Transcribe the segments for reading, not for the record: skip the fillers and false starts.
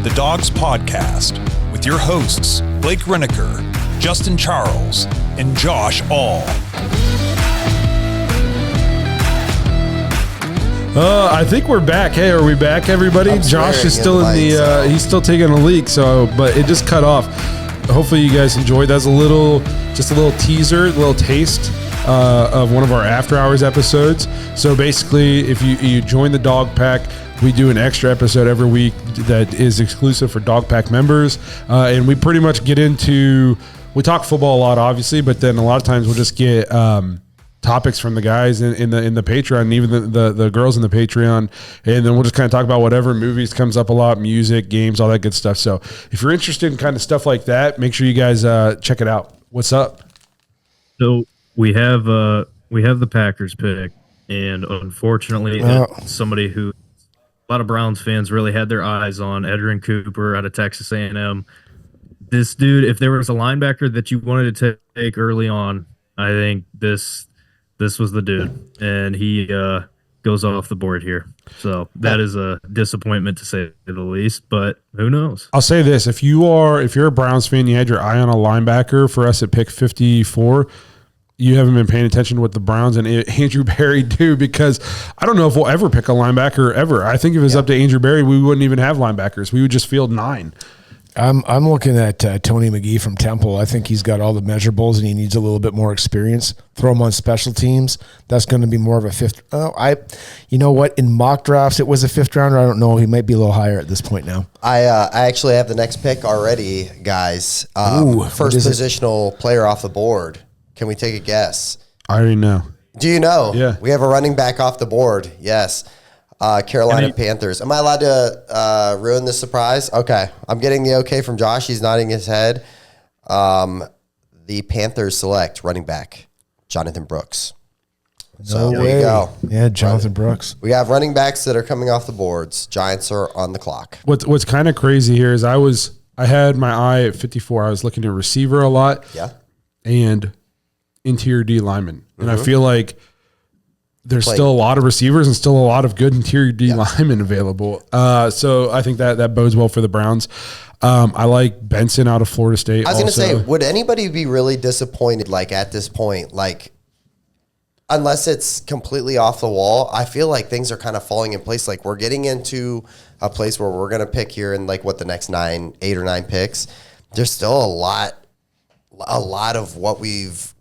the Dawgs Podcast with your hosts, Blake Reneker, Justin Charles, and Josh All. I think we're back. Hey, are we back, everybody? Josh is still in the, he's still taking a leak, but it just cut off. Hopefully you guys enjoyed. That's just a little teaser, a little taste of one of our after hours episodes. So basically, if you join the Dog Pack, we do an extra episode every week that is exclusive for Dog Pack members. And we pretty much we talk football a lot, obviously, but then a lot of times we'll just get topics from the guys in the Patreon, and even the girls in the Patreon, and then we'll just kind of talk about whatever movies comes up a lot, music, games, all that good stuff. So if you're interested in kind of stuff like that, make sure you guys check it out. What's up? So we have the Packers pick, and unfortunately, somebody who a lot of Browns fans really had their eyes on, Edgerrin Cooper out of Texas A&M. This dude, if there was a linebacker that you wanted to take early on, I think this was the dude, and he goes off the board here. So that is a disappointment, to say the least, but who knows? I'll say this. If you're a Browns fan, you had your eye on a linebacker for us at pick 54, you haven't been paying attention to what the Browns and Andrew Berry do, because I don't know if we'll ever pick a linebacker ever. I think if it was up to Andrew Berry, we wouldn't even have linebackers. We would just field 9. I'm looking at Tony McGee from Temple. I think he's got all the measurables and he needs a little bit more experience. Throw him on special teams. That's going to be more of a fifth. You know what? In mock drafts, it was a 5th rounder. I don't know. He might be a little higher at this point now. I actually have the next pick already, guys. First positional player off the board. Can we take a guess? I already know. Do you know? Yeah. We have a running back off the board. Yes. Carolina Panthers. Am I allowed to ruin this surprise? Okay. I'm getting the okay from Josh. He's nodding his head. The Panthers select running back Jonathan Brooks. So there you go. Yeah, Jonathan Brooks. We have running backs that are coming off the boards. Giants are on the clock. What's kind of crazy here is I had my eye at 54. I was looking at receiver a lot. Yeah. And interior D lineman. And I feel like there's still a lot of receivers and still a lot of good interior D linemen available. So I think that bodes well for the Browns. I like Benson out of Florida State. I was going to say, would anybody be really disappointed, like, at this point? Like, unless it's completely off the wall, I feel like things are kind of falling in place. Like, we're getting into a place where we're going to pick here in, like, the next 8 or 9 picks. There's still a lot of what we've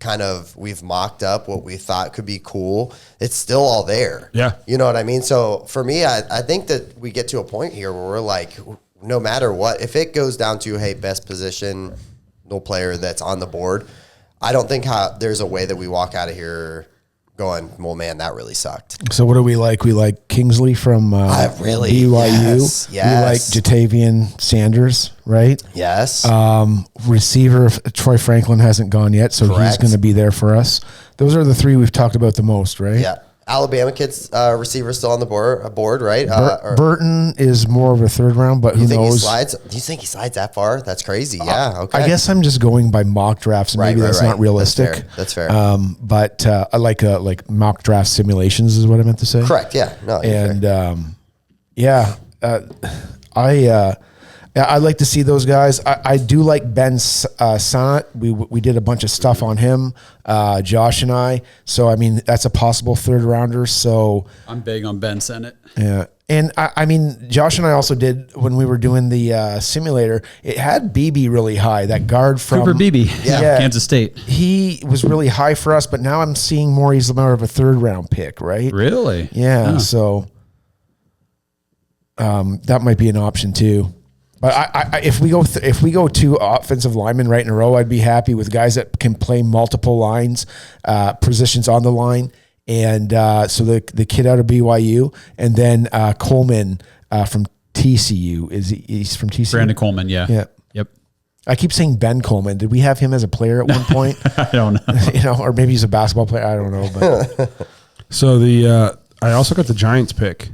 mocked up, what we thought could be cool. It's still all there. Yeah. You know what I mean? So for me, I think that we get to a point here where we're like, no matter what, if it goes down to, hey, best position, no player that's on the board, I don't think there's a way that we walk out of here going, well, man, that really sucked. So what do we like? We like Kingsley from BYU. Yes. We like Jatavian Sanders, right? Yes. Receiver, Troy Franklin hasn't gone yet, so he's going to be there for us. Those are the 3 we've talked about the most, right? Yeah. Alabama kids receiver still on the board, right? Burton is more of a 3rd round, but who knows? Do you think he slides that far? That's crazy. Yeah. Okay. I guess I'm just going by mock drafts, and maybe that's not realistic. That's fair. But I like mock draft simulations is what I meant to say. Correct. Yeah. No. And I like to see those guys. I do like Ben Sonnett. We did a bunch of stuff on him, Josh and I. So, I mean, that's a possible 3rd rounder. So I'm big on Ben Sonnett. Yeah. And, I mean, Josh and I also did, when we were doing the simulator, it had BB really high, that guard from Cooper Beebe, Kansas State. He was really high for us, but now I'm seeing he's more of a 3rd round pick, right? Really? Yeah. Oh. So that might be an option too. But if we go 2 offensive linemen right in a row, I'd be happy with guys that can play multiple lines, positions on the line, and so the kid out of BYU, and then Coleman from TCU. He's from TCU? Brandon Coleman, yeah. Yep. I keep saying Ben Coleman. Did we have him as a player at one point? I don't know. Or maybe he's a basketball player. I don't know. But So I also got the Giants pick.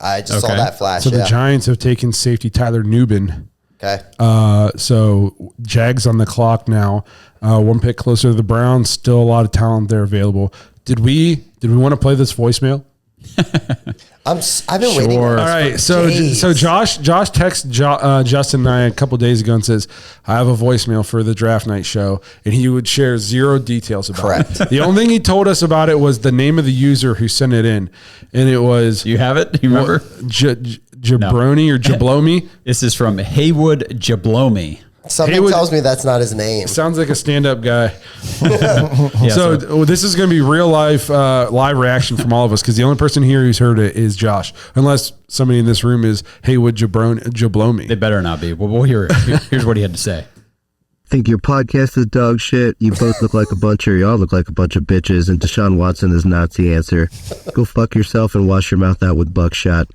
I just saw that flash. So the Giants have taken safety Tyler Nubin. Okay. So Jags on the clock now. 1 pick closer to the Browns. Still a lot of talent there available. Did we want to play this voicemail? I've been waiting. All right, so Josh texted Justin and I a couple days ago and says, I have a voicemail for the draft night show, and he would share zero details about it. The only thing he told us about it was the name of the user who sent it in, and it was You have it? You remember? Jabroni or Jablomi. This is from Haywood Jablomi. Something tells me that's not his name. Sounds like a stand-up guy. Yeah, so this is going to be real live reaction from all of us because the only person here who's heard it is Josh, unless somebody in this room is Haywood Jablomi. They better not be. Well, we'll hear it. Here's what he had to say. Think your podcast is dog shit. You both look like y'all look like a bunch of bitches, and Deshaun Watson is not the answer. Go fuck yourself and wash your mouth out with buckshot.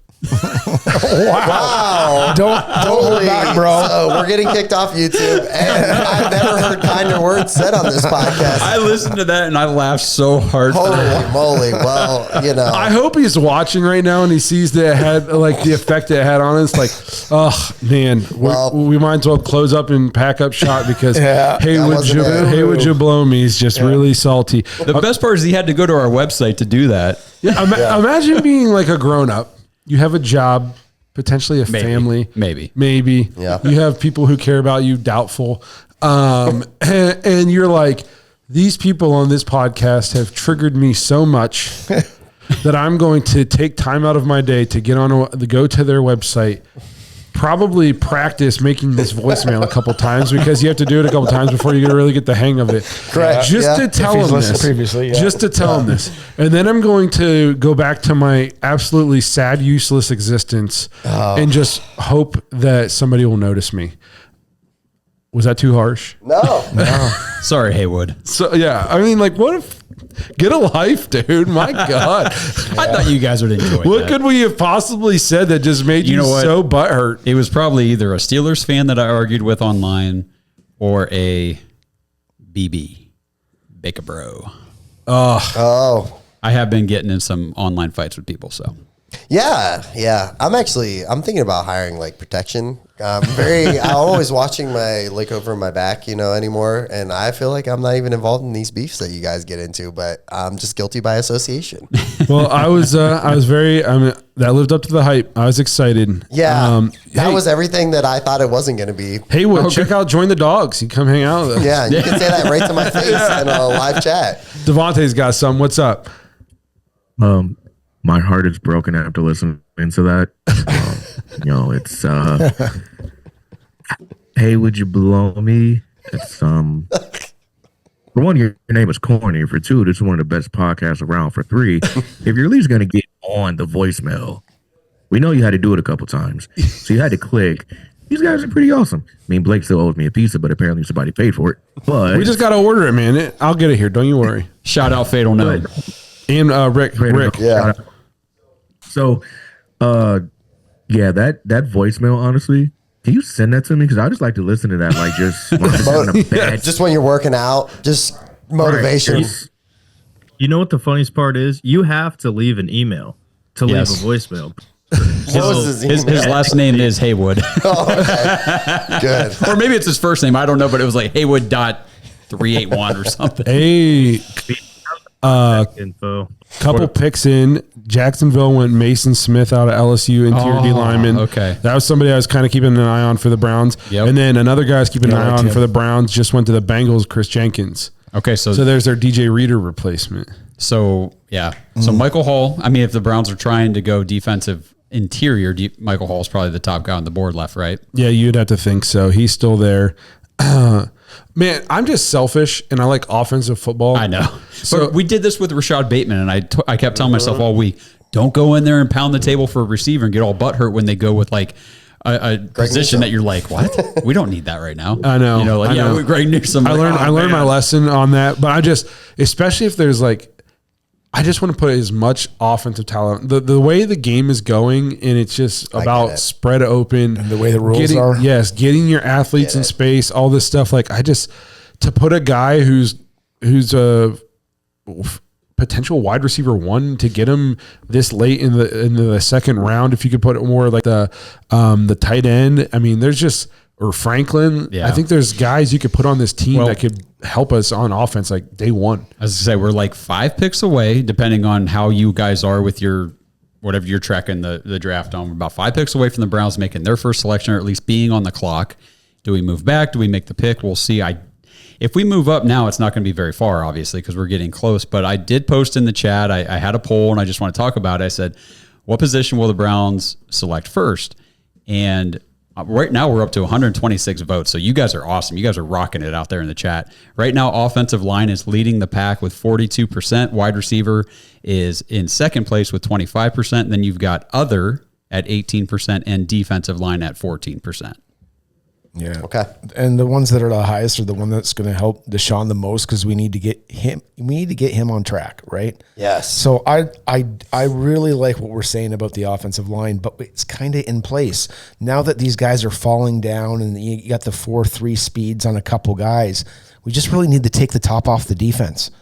Wow. Don't hold back, bro. So we're getting kicked off YouTube, and I've never heard kinder words said on this podcast. I listened to that and I laughed so hard. Holy moly. Well, you know. I hope he's watching right now and he sees that it had like the effect it had on us. Like, oh man, we might as well close up and pack up shop because Haywood Jablomi is just really salty. The best part is he had to go to our website to do that. Imagine being like a grown up. You have a job, potentially a family. Maybe. Yeah. You have people who care about you, doubtful. And you're like, these people on this podcast have triggered me so much that I'm going to take time out of my day to go to their website, probably practice making this voicemail a couple times because you have to do it a couple times before you really get the hang of it. Correct. Just to tell them this. Previously, Just to tell them this. And then I'm going to go back to my absolutely sad, useless existence and just hope that somebody will notice me. Was that too harsh? No. Sorry, Haywood. So, yeah. I mean, like, what if... Get a life, dude. My God. I thought you guys would enjoy What that. could we have possibly said that just made you so butthurt? It was probably either a Steelers fan that I argued with online or a BB. Bake a bro. Oh. I have been getting in some online fights with people, so. Yeah. I'm thinking about hiring like protection. I'm always watching my look over my back, anymore. And I feel like I'm not even involved in these beefs that you guys get into, but I'm just guilty by association. Well, I was that lived up to the hype. I was excited. Yeah. That was everything that I thought it wasn't going to be. Haywood, check out Join the Dawgs. You come hang out with us. Yeah. You can say that right to my face in a live chat. Devontae's got some. What's up? My heart is broken after listening to that. It's hey, would you blow me? It's for one, your name is corny. For two, this is one of the best podcasts around. For three, if you're at least gonna get on the voicemail, we know you had to do it a couple times, so you had to click. These guys are pretty awesome. I mean, Blake still owes me a pizza, but apparently somebody paid for it. But we just gotta order it, man. I'll get it here. Don't you worry. Shout out Fatal No. And Rick. Yeah. So, that voicemail, honestly, can you send that to me? Because I just like to listen to that, like just when you're working out, just motivation. Right. You know what the funniest part is? You have to leave an email to leave a voicemail. His last name is Haywood. Okay. Good. Or maybe it's his first name. I don't know, but it was like Haywood.381 or something. Hey, info. Couple picks in. Jacksonville went Mason Smith out of LSU, interior D lineman. Okay. That was somebody I was kind of keeping an eye on for the Browns. Yep. And then another guy I was keeping an eye on for the Browns just went to the Bengals, Chris Jenkins. Okay, so there's their DJ Reader replacement. So, yeah. So Michael Hall, I mean, if the Browns are trying to go defensive interior, Michael Hall's probably the top guy on the board left, right? Yeah, you'd have to think so. He's still there. Man, I'm just selfish, and I like offensive football. I know. So we did this with Rashad Bateman, and I kept telling myself all week, don't go in there and pound the table for a receiver and get all butthurt when they go with like a position that you're like, what? We don't need that right now. I know. Greg Newsome. I learned my lesson on that, but especially if there's like, I just want to put as much offensive talent. The way the game is going, and it's just about spread open. And the way the rules are. Yes, getting your athletes in space, all this stuff. Like, to put a guy who's a potential wide receiver one, to get him this late in the second round, if you could put it more like the tight end. I mean, there's just, or Franklin. Yeah. I think there's guys you could put on this team that could help us on offense like day one. As I say, we're like 5 picks away, depending on how you guys are with your whatever you're tracking the draft on. We're about 5 picks away from the Browns making their first selection, or at least being on the clock. Do we move back? Do we make the pick? We'll see. If we move up now, it's not going to be very far, obviously, because we're getting close. But I did post in the chat. I had a poll, and I just want to talk about it. I said, what position will the Browns select first? And right now we're up to 126 votes. So you guys are awesome. You guys are rocking it out there in the chat. Right now, offensive line is leading the pack with 42%. Wide receiver is in second place with 25%. And then you've got other at 18% and defensive line at 14%. Yeah. Okay. And the ones that are the highest are the one that's going to help Deshaun the most, because we need to get him. We need to get him on track, right? Yes. So I really like what we're saying about the offensive line, but it's kind of in place now that these guys are falling down, and you got the 4.3 speeds on a couple guys. We just really need to take the top off the defense,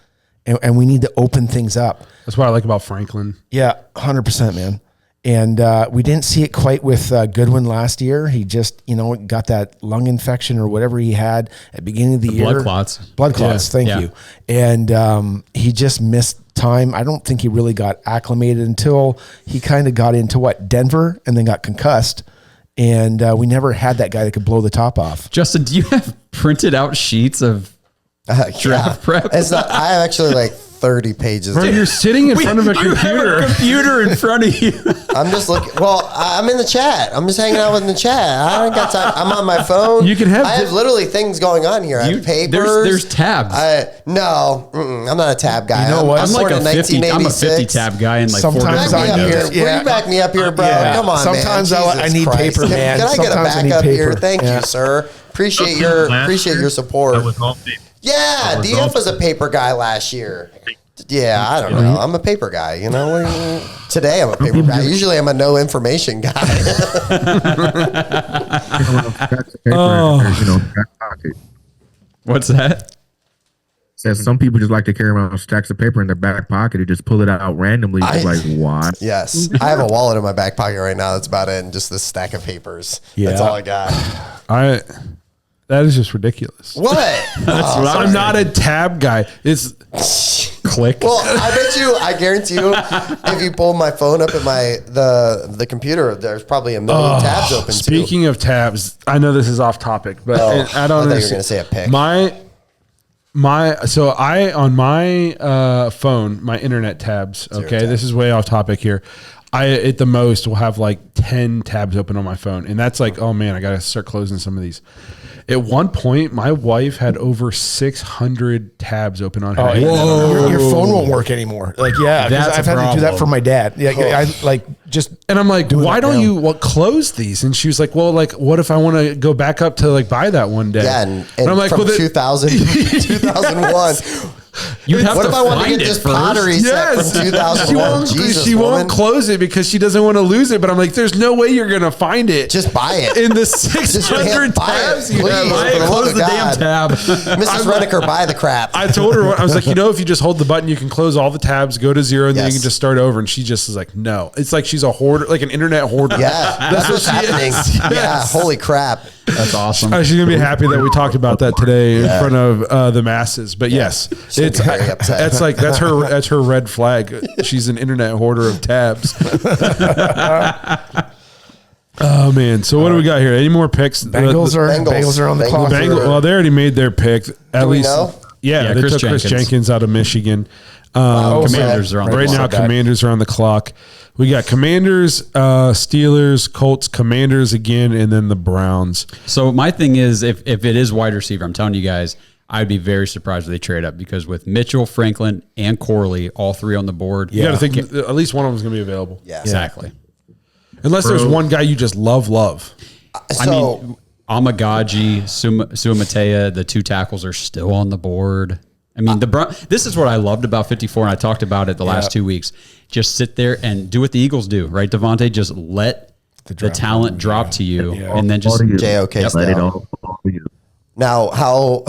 and we need to open things up. That's what I like about Franklin. Yeah, 100%, man. And we didn't see it quite with Goodwin last year. He just, got that lung infection or whatever he had at the beginning of the year. Blood clots. Blood clots, thank you. And he just missed time. I don't think he really got acclimated until he kind of got into Denver, and then got concussed. And we never had that guy that could blow the top off. Justin, do you have printed out sheets of draft prep? It's not, I have actually like 30 pages. Bro, you're sitting in front of a computer. Have a computer in front of you. I'm just looking. Well, I'm in the chat. I'm just hanging out in the chat. I don't got time. I'm on my phone. You can have. I have literally things going on here. I have papers. There's tabs. No, I'm not a tab guy. You know what? I'm like born in I'm a 50 1986. tab guy in like Sometimes 4 Back me different up here. windows. Will you back me up here, bro? Yeah. Come on, Sometimes man. I Jesus need Christ. paper, man. Can I get a Sometimes I need backup here? paper. Thank Yeah. you, sir. Appreciate your support. That was all paper. Yeah, DF was a paper guy last year. Yeah, I don't know. I'm a paper guy. Today I'm a paper guy. Usually I'm a no information guy. Back pocket. What's that? Says some people just like to carry around stacks of paper in their back pocket and just pull it out randomly. Just like, why? Yes, I have a wallet in my back pocket right now. That's about it, and just this stack of papers. That's all I got. That is just ridiculous. What? I'm not a tab guy. It's Click. Well, I guarantee you, if you pull my phone up at the computer, there's probably a million tabs open. Speaking of tabs, I know this is off topic, but I don't know. I thought you were going to say a pick. On my phone, my internet tabs. Okay, this is way off topic here. I at the most will have like 10 tabs open on my phone, and that's like, oh man, I gotta start closing some of these. At one point, my wife had over 600 tabs open on her. Your phone won't work anymore. Like, yeah, That's I've had to do that for my dad. Yeah, And I'm like, why don't you close these? And she was like, well, like, what if I want to go back up to like buy that one day? Yeah, and I'm like, from well, 2000 2001. You'd have What to if I want to find get it this first. pottery set from 2001? She won't close it because she doesn't want to lose it. But I'm like, there's no way you're gonna find it. Just buy it. In the Just 600 buy it, tabs you please. have. For the love Close of the God. damn tab. Mrs. Reneker, buy the crap. I told her, I was like, if you just hold the button, you can close all the tabs, go to zero, and then you Yes. can just start over. And she just is like, no. It's like she's a hoarder, like an internet hoarder. Yeah, that's what's happening. Yeah, holy crap. That's awesome. She's gonna be happy that we talked about that today in front of the masses. But yes, it's be very upset. that's like that's her red flag. She's an internet hoarder of tabs. Oh man! So what do we got here? Any more picks? Bengals are on the clock. Well, they already made their pick. At we least, know? yeah, they Chris took Chris Jenkins. Jenkins out of Michigan. Commanders are on the right clock. now. Commanders are on the clock. We got Commanders, Steelers, Colts, Commanders again, and then the Browns. So my thing is, if it is wide receiver, I'm telling you guys, I'd be very surprised if they trade up, because with Mitchell, Franklin, and Corley, all three on the board. You got to think at least one of them is going to be available. Yeah. Exactly. Unless there's one guy you just love. I mean, Amagaji, Suamatea, the two tackles are still on the board. I mean, this is what I loved about 54, and I talked about it the last 2 weeks. Just sit there and do what the Eagles do, right, Devontae? Just let the talent drop to you, and then just JOK Let it all fall to you. Now, how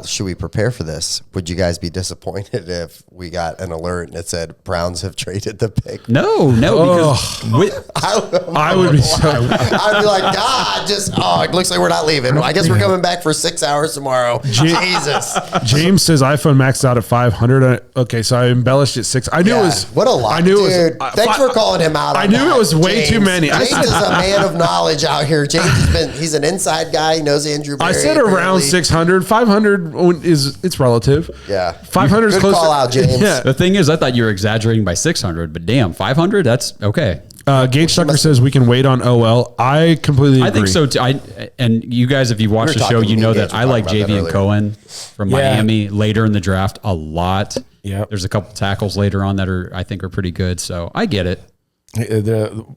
should we prepare for this? Would you guys be disappointed if we got an alert and it said Browns have traded the pick? No, because I would be so. I'd be like, God, it looks like we're not leaving. I guess we're coming back for 6 hours tomorrow. Jesus. James says iPhone maxed out at 500. Okay, so I embellished it 6. I knew it was what a lot. I knew dude. it was. Thanks for calling him out. I knew it was way too many. James is a man of knowledge out here. James he's an inside guy. He knows Andrew Berry. I said around 600. 500 it's relative. Yeah. 500 is Good close. call out, James. Yeah. the thing is, I thought you were exaggerating by 600, but damn, 500, that's okay. Gage Tucker says we can wait on OL. I completely agree. I think so too. And you guys, if you've watched the show, you know that I like JV and Cohen from Miami later in the draft a lot. Yeah. There's a couple tackles later on that I think are pretty good. So I get it.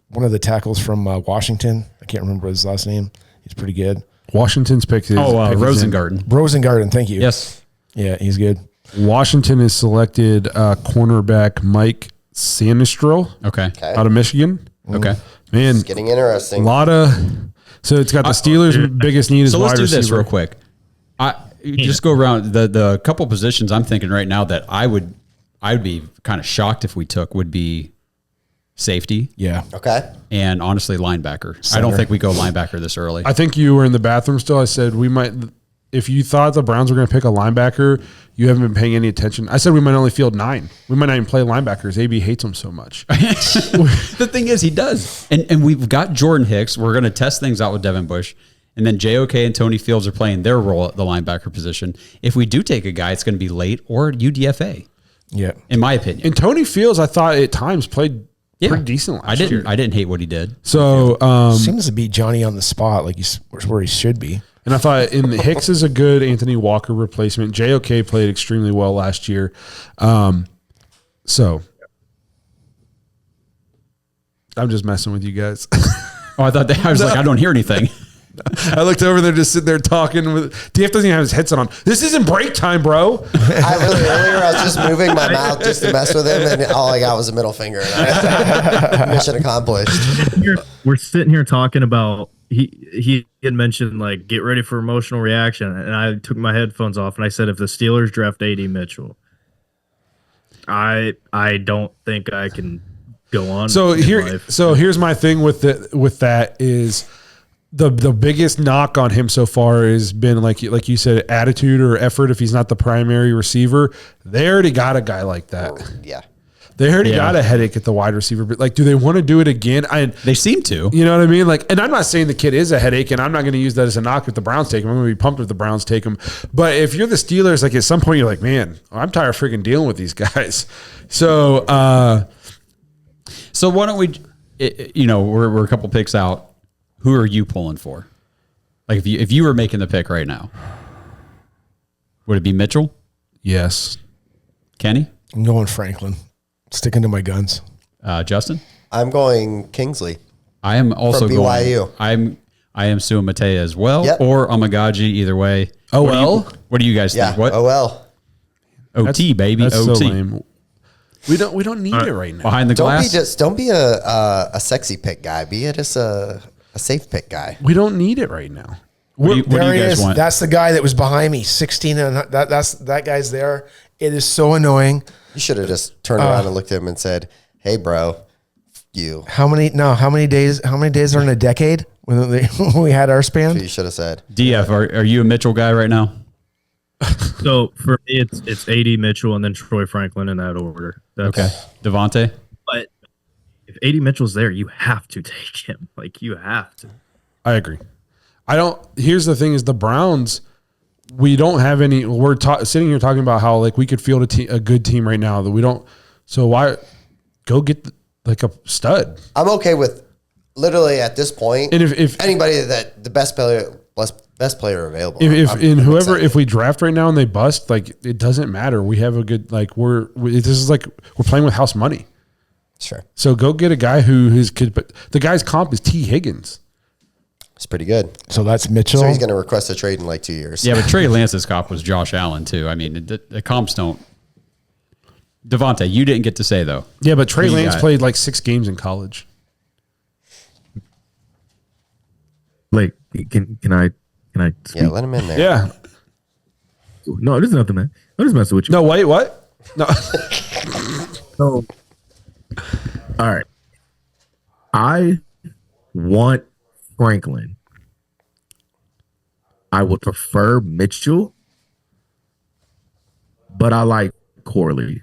One of the tackles from Washington, I can't remember his last name. He's pretty good. Washington's pick is Rosengarten. Rosengarten, thank you. Yes. Yeah, he's good. Washington has selected cornerback Mike Sanistrel Okay. out of Michigan. Okay. Man, It's getting interesting. So it's got the Steelers' biggest need is So wide let's do this receiver. real quick. You just go around the couple positions I'm thinking right now that I'd be kind of shocked if we took would be safety. Yeah. Okay. And honestly, linebacker. I don't think we go linebacker this early. I think you were in the bathroom still. I said we might. If you thought the Browns were going to pick a linebacker, you haven't been paying any attention. I said we might only field 9. We might not even play linebackers. AB hates them so much. The thing is, he does. And we've got Jordan Hicks. We're going to test things out with Devin Bush. And then JOK and Tony Fields are playing their role at the linebacker position. If we do take a guy, it's going to be late or UDFA. Yeah. In my opinion. And Tony Fields, I thought at times played pretty decent last year. I didn't hate what he did. So seems to be Johnny on the spot, like he's where he should be. And I thought Hicks is a good Anthony Walker replacement. JOK played extremely well last year. So I'm just messing with you guys. I thought I was like, I don't hear anything. I looked over there, just sitting there talking with DF doesn't even have his headset on. This isn't break time, bro. Earlier I was just moving my mouth just to mess with him, and all I got was a middle finger. And mission accomplished. We're sitting here talking about he had mentioned like get ready for emotional reaction, and I took my headphones off and I said if the Steelers draft AD Mitchell, I don't think I can go on. So life. here's my thing with that is the biggest knock on him so far has been like you said, attitude or effort. If he's not the primary receiver, they already got a guy like that. Yeah. They already got a headache at the wide receiver, but like, do they want to do it again? They seem to. You know what I mean? Like, and I'm not saying the kid is a headache, and I'm not going to use that as a knock if the Browns take him. I'm going to be pumped if the Browns take him. But if you're the Steelers, like at some point you're like, man, I'm tired of freaking dealing with these guys. So why don't we? We're a couple picks out. Who are you pulling for? Like if you were making the pick right now, would it be Mitchell? yes, Kenny? I'm going Franklin. Sticking to my guns. Justin? I'm going Kingsley. I am also From BYU. I am Sua Matea as well, Yep. or Amagaji. Either way. OL? What do you guys Yeah. think? What? Oh well. OT baby. that's OT. so lame. We don't need it right now. Behind the glass. Don't be a sexy pick guy. Be just a safe pick guy. We don't need it right now. What do you There he guys is. want? That's the guy that was behind me. 16 and that guy's there. It is so annoying. You should have just turned around and looked at him and said, "Hey, bro, you." How many days are in a decade when we had our span? You should have said. DF, are you a Mitchell guy right now? So for me, it's AD Mitchell and then Troy Franklin in that order. Okay. Devontae? But if AD Mitchell's there, you have to take him. Like you have to. I agree. Here's the thing: is the Browns. We don't have any. We're sitting here talking about how like we could field a good team right now that we don't. So why go get like a stud? I'm okay with literally at this point. And if anybody that the best player available. If we draft right now and they bust, like it doesn't matter. We have a good this is like we're playing with house money. Sure. So go get a guy who's good, but the guy's comp is T. Higgins. It's pretty good. So that's Mitchell. So he's going to request a trade in like 2 years. Yeah, but Trey Lance's cop was Josh Allen too. I mean, the comps don't. Devontae, you didn't get to say though. Yeah, but Trey Who you Lance got? played like 6 games in college. Blake, can I Can I speak? Yeah, let him in there. Yeah. No, there's nothing, man. I'm just messing with you. No, wait, what? No. So, all right. I want Franklin. I would prefer Mitchell, but I like Corley.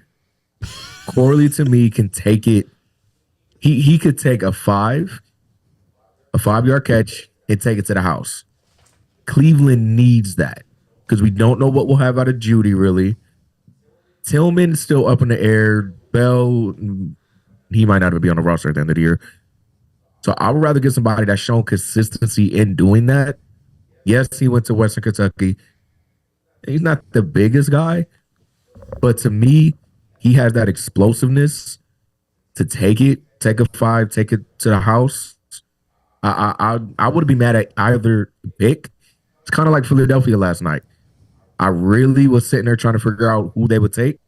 Corley to me can take it. He could take a 5-yard catch and take it to the house. Cleveland needs that because we don't know what we'll have out of Judy really. Tillman's still up in the air. Bell, he might not even be on the roster at the end of the year. So I would rather get somebody that's shown consistency in doing that. Yes, he went to Western Kentucky. He's not the biggest guy, but to me, he has that explosiveness to take a 5, take it to the house. I wouldn't be mad at either pick. It's kind of like Philadelphia last night. I really was sitting there trying to figure out who they would take.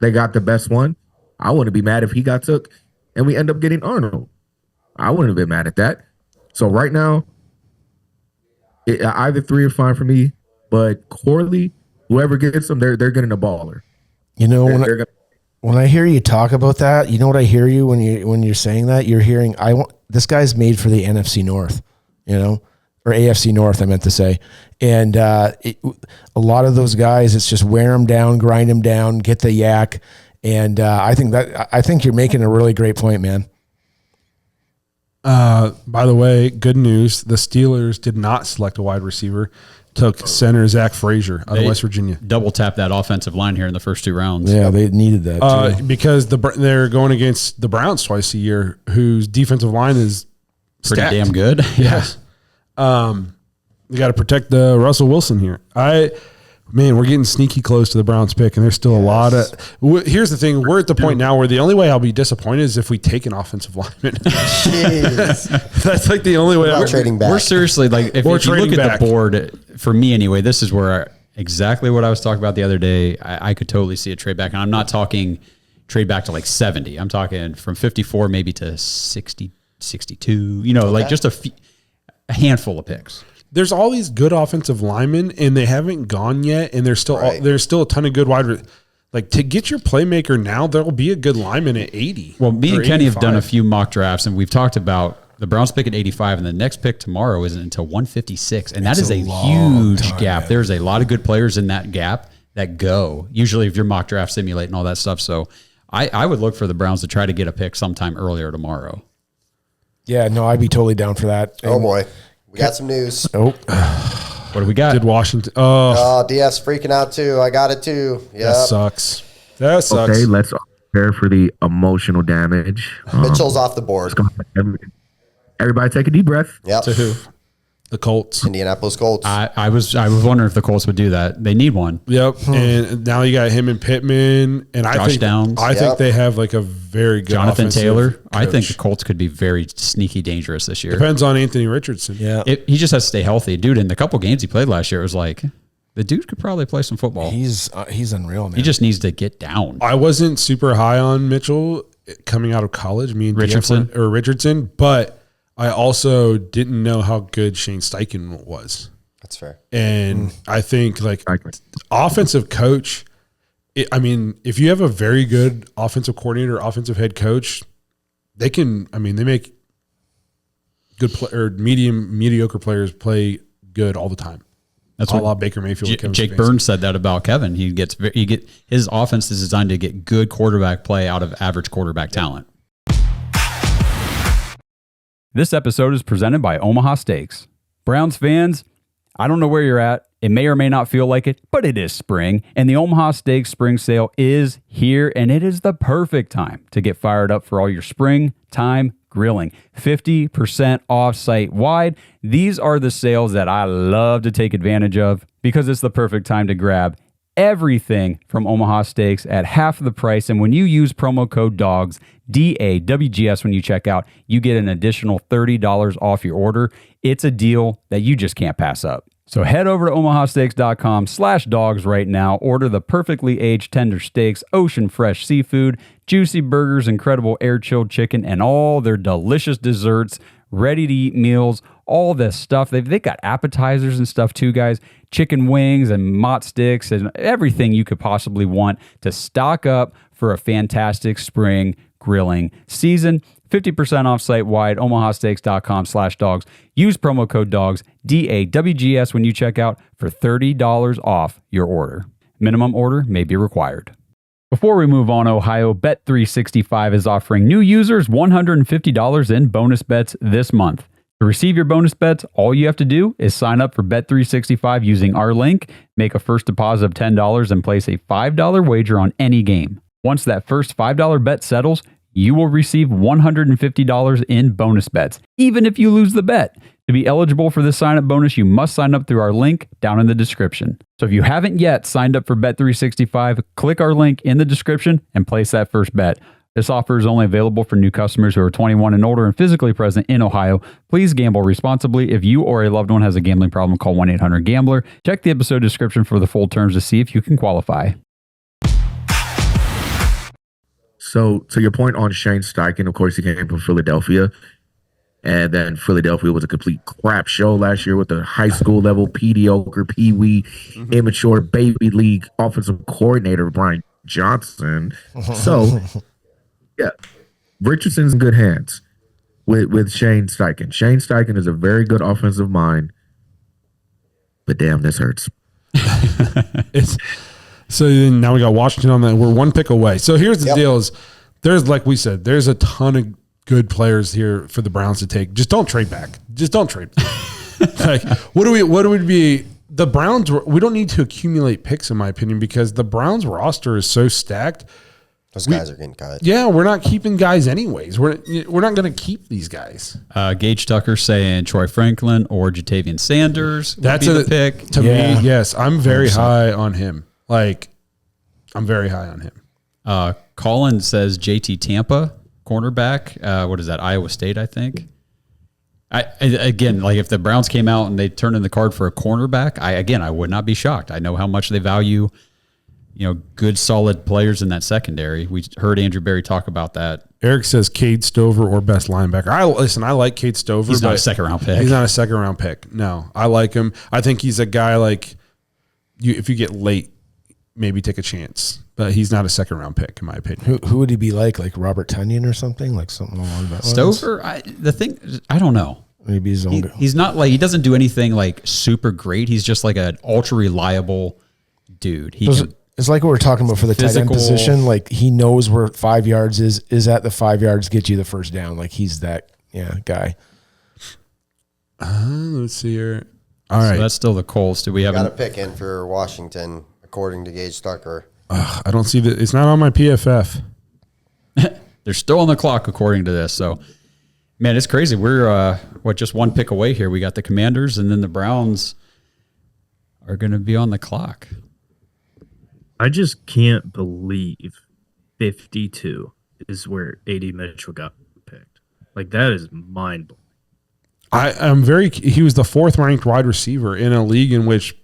They got the best one. I wouldn't be mad if he got took and we end up getting Arnold. I wouldn't have been mad at that. So right now, either 3 are fine for me, but Corley, whoever gets them, they're getting a baller. You know, when I hear you talk about that, you know what I hear you when you're saying that? You're hearing this guy's made for the NFC North, or AFC North, I meant to say. And a lot of those guys, it's just wear them down, grind them down, get the yak. And I think you're making a really great point, man. By the way, good news. The Steelers did not select a wide receiver. Took center Zach Frazier out of West Virginia. Double tap that offensive line here in the first 2 rounds. Yeah, they needed that too. Because they're going against the Browns twice a year, whose defensive line is Pretty stacked. damn good. Yes. You got to protect the Russell Wilson here. We're getting sneaky close to the Browns pick, and there's still a lot of. Here's the thing: we're at the point now where the only way I'll be disappointed is if we take an offensive lineman. Jeez. That's like the only way. We're trading back. We're seriously like, if you look at the board, for me anyway, this is where exactly what I was talking about the other day. I could totally see a trade back, and I'm not talking trade back to like 70. I'm talking from 54 maybe to 60, 62. Like just a handful of picks. There's all these good offensive linemen, and they haven't gone yet, and there's still a ton of good like to get your playmaker now. There will be a good lineman at 80. Well, me and Kenny 85. have done a few mock drafts, and we've talked about the Browns pick at 85, and the next pick tomorrow isn't until 156, and that is a huge gap. Man. There's a lot of good players in that gap that go. Usually, if you're mock draft simulating all that stuff, so I would look for the Browns to try to get a pick sometime earlier tomorrow. Yeah, no, I'd be totally down for that. Oh boy. We got some news. Oh, what do we got? Did Washington? DF's freaking out too. I got it too. Yeah, that sucks. That sucks. Okay, let's prepare for the emotional damage. Mitchell's off the board. Everybody take a deep breath. Yep. To who? The Colts. Indianapolis Colts. I was wondering if the Colts would do that. They need one. Yep. And now you got him and Pittman, and I think Downs. I think they have like a very good Jonathan Taylor. coach. I think the Colts could be very sneaky dangerous this year. Depends on Anthony Richardson. yeah. He just has to stay healthy, dude. In the couple games he played last year, it was like the dude could probably play some football. He's unreal, man. He just needs to get down. I wasn't super high on Mitchell coming out of college. Me and Richardson, but I also didn't know how good Shane Steichen was. That's fair. And I think like offensive coach, if you have a very good offensive coordinator, offensive head coach, they make good mediocre players play good all the time. That's what Baker Mayfield. Jake Burns said that about Kevin. His offense is designed to get good quarterback play out of average quarterback talent. This episode is presented by Omaha Steaks. Browns fans, I don't know where you're at. It may or may not feel like it, but it is spring, and the Omaha Steaks Spring Sale is here, and it is the perfect time to get fired up for all your springtime grilling. 50% off site-wide. These are the sales that I love to take advantage of because it's the perfect time to grab everything from Omaha Steaks at half the price. And when you use promo code DAWGS, DAWGS, when you check out, you get an additional $30 off your order. It's a deal that you just can't pass up. So head over to omahasteaks.com/dogs right now. Order the perfectly aged tender steaks, ocean fresh seafood, juicy burgers, incredible air chilled chicken, and all their delicious desserts ready-to-eat meals, all this stuff. They've got appetizers and stuff too, guys. Chicken wings and mott sticks and everything you could possibly want to stock up for a fantastic spring grilling season. 50% off site-wide, omahasteaks.com/dogs. Use promo code DAWGS, DAWGS, when you check out for $30 off your order. Minimum order may be required. Before we move on, Ohio, Bet365 is offering new users $150 in bonus bets this month. To receive your bonus bets, all you have to do is sign up for Bet365 using our link, make a first deposit of $10, and place a $5 wager on any game. Once that first $5 bet settles, you will receive $150 in bonus bets, even if you lose the bet. To be eligible for this sign-up bonus, you must sign up through our link down in the description. So if you haven't yet signed up for Bet365, click our link in the description and place that first bet. This offer is only available for new customers who are 21 and older and physically present in Ohio. Please gamble responsibly. If you or a loved one has a gambling problem, call 1-800-GAMBLER. Check the episode description for the full terms to see if you can qualify. So to your point on Shane Steichen, of course, he came from Philadelphia. And then Philadelphia was a complete crap show last year with the high school level, mediocre, peewee, immature, baby league offensive coordinator, Brian Johnson. So, yeah, Richardson's in good hands with Shane Steichen. Shane Steichen is a very good offensive mind. But damn, this hurts. So then now we got Washington on that. We're one pick away. So here's the deal: is there's, like we said, there's a ton of good players here for the Browns to take. Just don't trade back. Just don't trade. Like, what would be the Browns? We don't need to accumulate picks, in my opinion, because the Browns roster is so stacked. Those guys are getting cut. Yeah, we're not keeping guys anyways. We're not going to keep these guys. Gage Tucker saying Troy Franklin or Jatavian Sanders. That's a pick to me. Yes, I'm very high on him. Like, I'm very high on him. Colin says JT Tampa, cornerback. What is that? Iowa State, I think. Again, like if the Browns came out and they turned in the card for a cornerback, I would not be shocked. I know how much they value, good, solid players in that secondary. We heard Andrew Berry talk about that. Eric says Cade Stover or best linebacker. I like Cade Stover. He's not a second-round pick. He's not a second-round pick. No, I like him. I think he's a guy like you. If you get late, maybe take a chance. But he's not a second-round pick, in my opinion. Who would he be like? Like Robert Tunyon or something? Like something along that lines? Stover? I don't know. Maybe he's not like, he doesn't do anything like super great. He's just like an ultra-reliable dude. It's like what we're talking about for the tight end position. Like he knows where 5 yards is at the 5 yards, get you the first down. Like he's that guy. Let's see here. All right. So that's still the Colts. Do we have got a pick in for Washington, according to Gage Tucker? I don't see that. It's not on my PFF. They're still on the clock, according to this. So, man, it's crazy. We're, just one pick away here. We got the Commanders, and then the Browns are going to be on the clock. I just can't believe 52 is where A.D. Mitchell got picked. Like, that is mind-blowing. He was the 4th ranked wide receiver in a league in which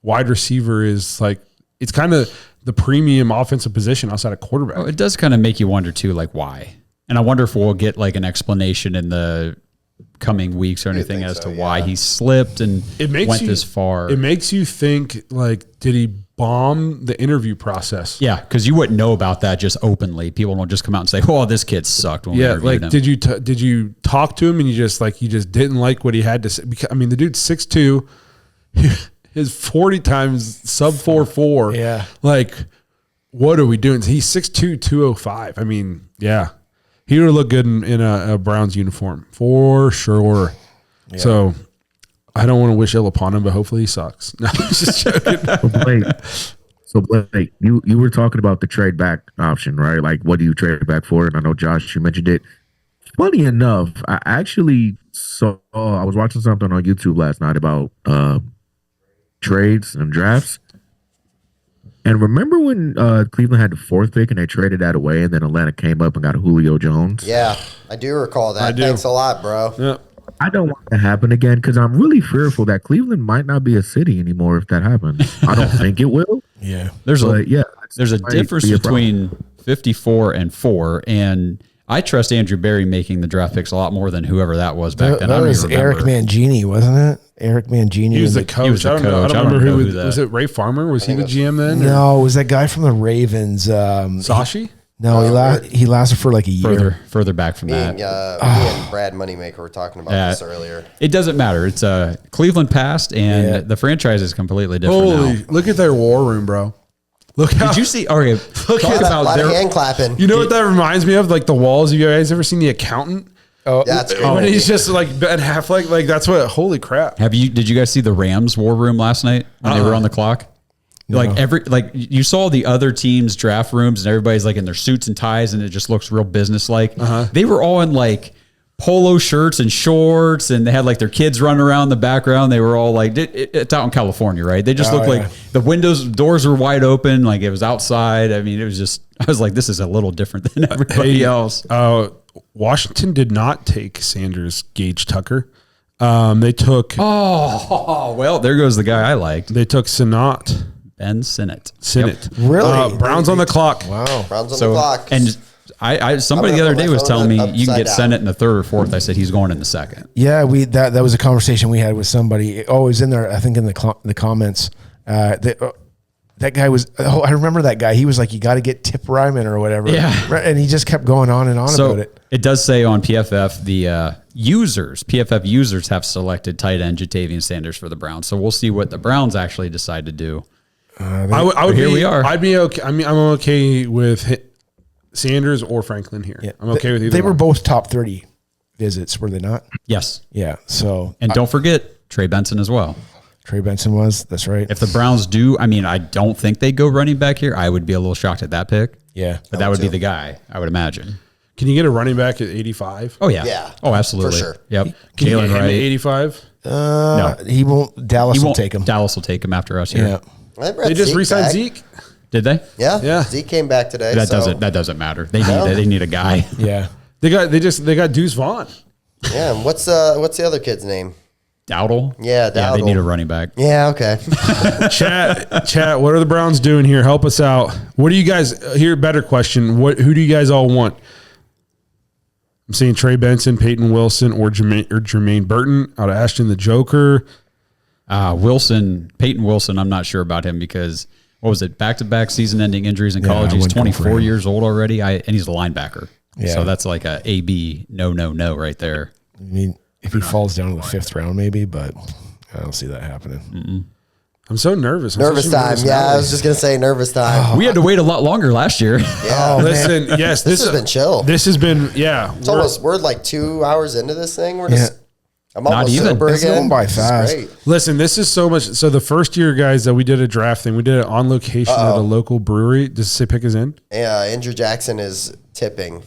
wide receiver is like, it's kind of the premium offensive position outside of quarterback. Oh, it does kind of make you wonder too, like why. And I wonder if we'll get like an explanation in the coming weeks or anything as to why he slipped and went this far. It makes you think, like, did he bomb the interview process? Yeah, because you wouldn't know about that just openly. People don't just come out and say, "Oh, this kid sucked." When we interviewed him. Did you talk to him and you just didn't like what he had to say? Because, I mean, the dude's 6'2". His 40 times sub 4.4. Yeah. Like, what are we doing? He's 6'2", 205. I mean, yeah. He would look good in a Browns uniform for sure. Yeah. So I don't want to wish ill upon him, but hopefully he sucks. No, I'm just joking. So Blake, you were talking about the trade back option, right? Like, what do you trade back for? And I know, Josh, you mentioned it. Funny enough, I actually saw, I was watching something on YouTube last night about trades and drafts. And remember when Cleveland had the 4th pick and they traded that away, and then Atlanta came up and got a Julio Jones? Yeah, I do recall that. Thanks a lot, bro. Yeah. I don't want that to happen again because I'm really fearful that Cleveland might not be a city anymore if that happens. I don't think it will. Yeah. There's a difference between 54 and 4, and I trust Andrew Berry making the draft picks a lot more than whoever that was back then. That I don't was even remember. Eric Mangini, wasn't it? Eric Mangini. He was the coach. He was the I don't know. I coach. don't remember who that. was it. Ray Farmer? Was he the GM then? No, it was that guy from the Ravens. Sashi? No, he lasted for like a year. Further back from Me that. and Brad Moneymaker were talking about Yeah. this earlier. It doesn't matter. It's Cleveland passed, and the franchise is completely different Holy, now. look at their war room, bro. Look how, Did you see? Okay, talk A lot about of their. hand clapping. you know what that reminds me of? Like the walls. You guys ever seen The Accountant? Oh, That's great. When he's just like at half like that's what, holy crap. Did you guys see the Rams war room last night when they were on the clock? Like you saw the other teams' draft rooms and everybody's like in their suits and ties and it just looks real business-like. They were all in like polo shirts and shorts and they had like their kids running around in the background. They were all like, it's out in California, right? They just looked like the doors were wide open. Like it was outside. I mean, it was just, I was like, this is a little different than everybody else. Washington did not take Sanders, Gage Tucker. They took Well, there goes the guy I liked. they took Sinat. Ben Sinnott. Sinnott. Really? Browns on the clock. Wow. Browns on the clock. And somebody I'm the gonna other put day my was phone telling me upside you can get down. Sinnott in the third or fourth. I said he's going in the second. Yeah, that was a conversation we had with somebody. Oh, it was in there. I think in the comments. That guy was. Oh, I remember that guy. He was like, "You got to get Tip Ryman or whatever." Yeah. Right, and he just kept going on and on about it. It does say on PFF the PFF users have selected tight end Jatavian Sanders for the Browns. So we'll see what the Browns actually decide to do. I would here be, we are. I'd be okay. I mean, I'm okay with Sanders or Franklin here. Yeah. I'm okay with either. They were one. both top 30 visits, were they not? Yes, Yeah. So and don't forget Trey Benson as well. Trey Benson was. That's right. If the Browns do, I mean, I don't think they go running back here. I would be a little shocked at that pick. Yeah. But that would be the guy, I would imagine. Can you get a running back at 85? Oh, yeah. Yeah, Oh, absolutely. for sure. Yep. Can you get Jalen him at Wright. 85? No. He won't. Dallas He will won't take him. Dallas will take him after us here. Yeah. They just re-signed Zeke. Did they? Yeah. Zeke came back today. That so. doesn't matter. They need a guy. Yeah. They got Deuce Vaughn. Yeah. And what's the other kid's name? Dowdle? Yeah, Yeah, they Dowdle. need a running back. Yeah. Okay. Chat. What are the Browns doing here? Help us out. What do you guys? Here, better question. Who do you guys all want? I'm seeing Trey Benson, Peyton Wilson, or Jermaine Burton out of Ashton the Joker. Peyton Wilson, I'm not sure about him because, what was it, back-to-back season-ending injuries in college. I He's wouldn't go for 24 him. years old already, and he's a linebacker. Yeah. So that's like a AB, no right there. I mean, if he falls down to the 5th round, maybe, but I don't see that happening. I'm so nervous. Nervous time. Yeah, I was just gonna say nervous time. We had to wait a lot longer last year. Yeah. Listen, yes, This has been chill. This has been, yeah. We're like 2 hours into this thing. We're just. I'm Not almost even. sober It's again. going by This is fast. great. Listen, this is so much. So the first year, guys, that we did a draft thing, we did it on location at a local brewery. Does it say pick us in? Yeah, Andrew Jackson is tipping.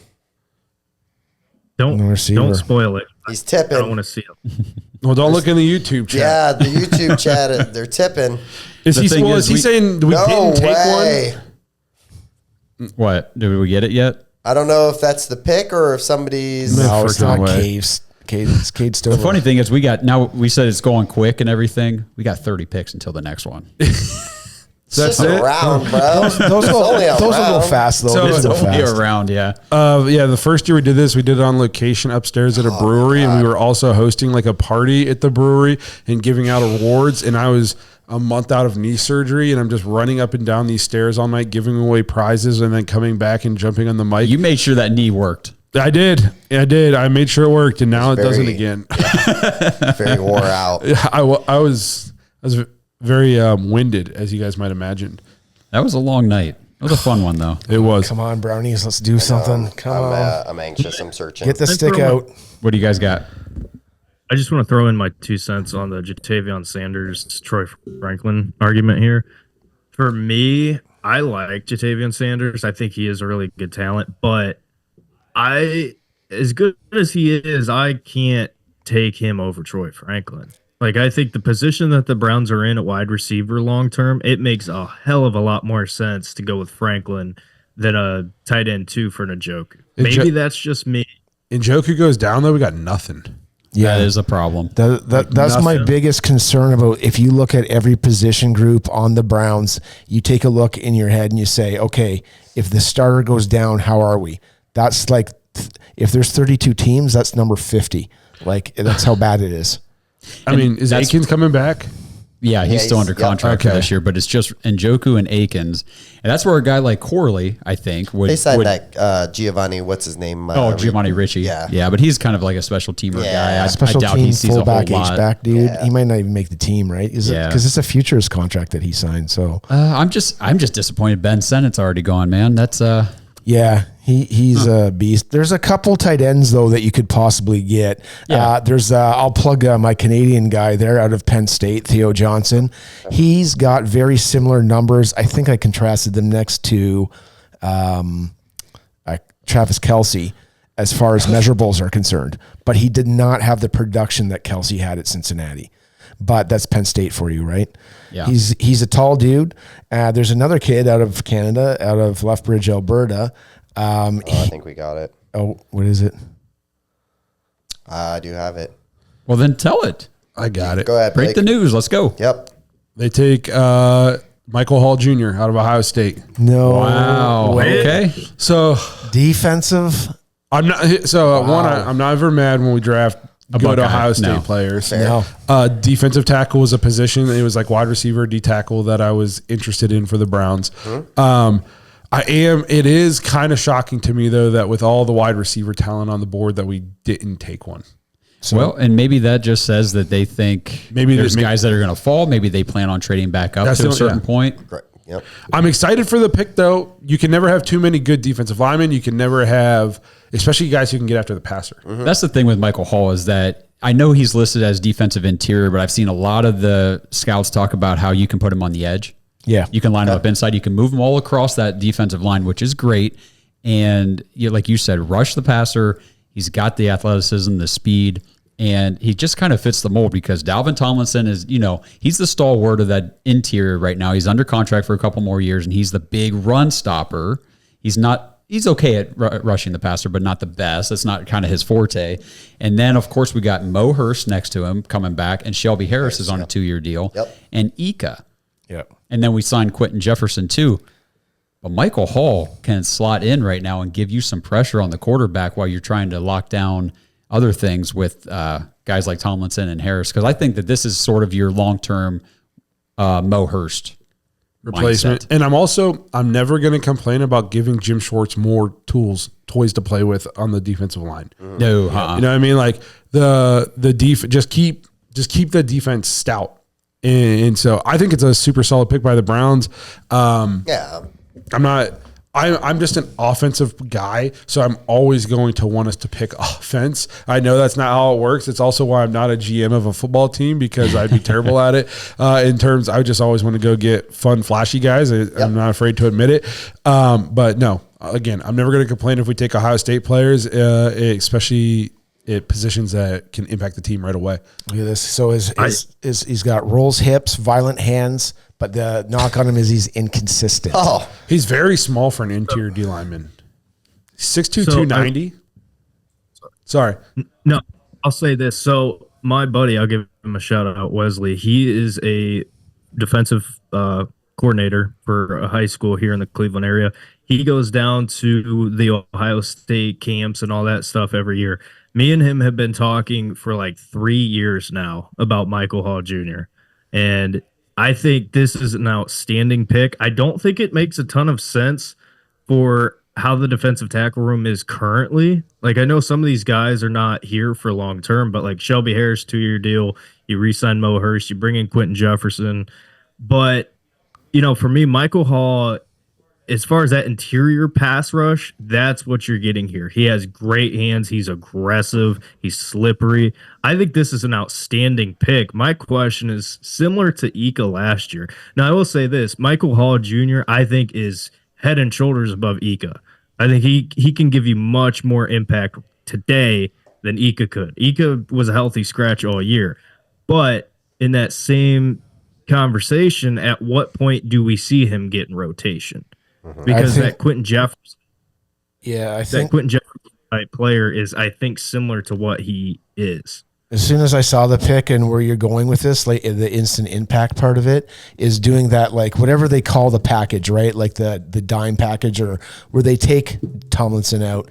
Don't receiver. spoil it. He's I don't tipping. want to see it. Well, don't look in the YouTube chat. Yeah, the YouTube chat, they're tipping. Is The he? thing Well, is, is he we- saying we No didn't take way. one? What? Did we get it yet? I don't know if that's the pick or if somebody's. No, it's freaking not way. Caves. It's Cade Stover. The funny thing is we said it's going quick and everything. We got 30 picks until the next one. It's That's just a it? round, bro. Those It's only a will go round. fast, though. So Those It's will go only fast. around, yeah. Yeah, the first year we did this, we did it on location upstairs at a brewery, and we were also hosting like a party at the brewery and giving out awards. And I was a month out of knee surgery, and I'm just running up and down these stairs all night, giving away prizes, and then coming back and jumping on the mic. You made sure that knee worked. I did. I made sure it worked, and now it doesn't very- again. Very wore out. I was very winded, as you guys might imagine. That was a long night. It was a fun one, though. It was. Come on, Brownies. Let's do something. Come on. I'm anxious. I'm searching. Get the stick out. What do you guys got? I just want to throw in my 2 cents on the Jatavion Sanders, Troy Franklin argument here. For me, I like Jatavion Sanders. I think he is a really good talent, but as good as he is, I can't take him over Troy Franklin. Like, I think the position that the Browns are in at wide receiver long term, it makes a hell of a lot more sense to go with Franklin than a tight end 2 for Njoku. Maybe that's just me. Njoku goes down though, we got nothing. That is a problem. That's my biggest concern about if you look at every position group on the Browns, you take a look in your head and you say, okay, if the starter goes down, how are we? That's like if there's 32 teams, that's number 50. Like that's how bad it is. I mean, is Aikens coming back? Yeah, he's still under contract for this year, but it's just Njoku and Aikens. And that's where a guy like Corley, I think, would... They signed that Giovanni, what's his name? Giovanni Ricci. Yeah, but he's kind of like a special teamer guy. I Special doubt team he sees fullback, a whole lot. H-back dude. He might not even make the team, right? Because it's a futures contract that he signed. So I'm just disappointed Ben Sennett's already gone, man. That's... Yeah, he's a beast. There's a couple tight ends though that you could possibly get. Yeah. I'll plug my Canadian guy there out of Penn State, Theo Johnson. He's got very similar numbers. I think I contrasted them next to Travis Kelce as far as measurables are concerned, but he did not have the production that Kelce had at Cincinnati. But that's Penn State for you, right? Yeah. He's a tall dude. There's another kid out of Canada, out of Lethbridge, Alberta. I think we got it. Oh, what is it? I do have it. Well, then tell it. I got it. Go ahead, Break Blake. the news. Let's go. Yep. They take Michael Hall Jr. out of Ohio State. No. Wow. way. Okay. So Defensive. I'm not. So I'm not ever mad when we draft good Buckeye. Ohio State No. players. No. Defensive tackle was a position. It was like wide receiver, D tackle that I was interested in for the Browns. It is kind of shocking to me though that with all the wide receiver talent on the board that we didn't take one. Well, and maybe that just says that they think Maybe there's guys that are going to fall. Maybe they plan on trading back up to a certain point. Great. Yep. I'm excited for the pick though. You can never have too many good defensive linemen. You can never have, especially guys who can get after the passer. That's the thing with Michael Hall is that I know he's listed as defensive interior, but I've seen a lot of the scouts talk about how you can put him on the edge. Yeah. You can line him up inside. You can move him all across that defensive line, which is great. And like you said, rush the passer. He's got the athleticism, the speed, and he just kind of fits the mold because Dalvin Tomlinson is, he's the stalwart of that interior right now. He's under contract for a couple more years, and he's the big run stopper. He's okay at rushing the passer, but not the best. That's not kind of his forte. And then, of course, we got Mo Hurst next to him coming back, and Shelby Harris is on a 2-year deal. Yep. And Ika. Yep. And then we signed Quentin Jefferson too. But Michael Hall can slot in right now and give you some pressure on the quarterback while you're trying to lock down other things with guys like Tomlinson and Harris. Because I think that this is sort of your long-term Mo Hurst replacement. mindset. And I'm never going to complain about giving Jim Schwartz more toys to play with on the defensive line. No, You know what I mean? Like the just keep the defense stout. And so I think it's a super solid pick by the Browns. Yeah. I'm just an offensive guy, so I'm always going to want us to pick offense. I know that's not how it works. It's also why I'm not a GM of a football team because I'd be terrible at it. I just always want to go get fun, flashy guys. I'm not afraid to admit it. But no, again, I'm never going to complain if we take Ohio State players, especially at positions that can impact the team right away. Look at this. So he's got rolls hips, violent hands, but the knock on him is he's inconsistent. Oh, He's very small for an interior D lineman. 6'2", 290. Sorry. No, I'll say this. So my buddy, I'll give him a shout out, Wesley. He is a defensive coordinator for a high school here in the Cleveland area. He goes down to the Ohio State camps and all that stuff every year. Me and him have been talking for like 3 years now about Michael Hall Jr. And I think this is an outstanding pick. I don't think it makes a ton of sense for how the defensive tackle room is currently. Like, I know some of these guys are not here for long term, but like Shelby Harris, 2-year deal, you re-sign Mo Hurst, you bring in Quentin Jefferson. But, for me, Michael Hall, as far as that interior pass rush, that's what you're getting here. He has great hands. He's aggressive. He's slippery. I think this is an outstanding pick. My question is similar to Ika last year. Now, I will say this. Michael Hall Jr., I think, is head and shoulders above Ika. I think he can give you much more impact today than Ika could. Ika was a healthy scratch all year. But in that same conversation, at what point do we see him get in rotation? Because that Quentin Jefferson, I think Quentin Jefferson type player is, I think, similar to what he is. As soon as I saw the pick and where you're going with this, like the instant impact part of it is doing that, like whatever they call the package, right? Like the dime package, or where they take Tomlinson out.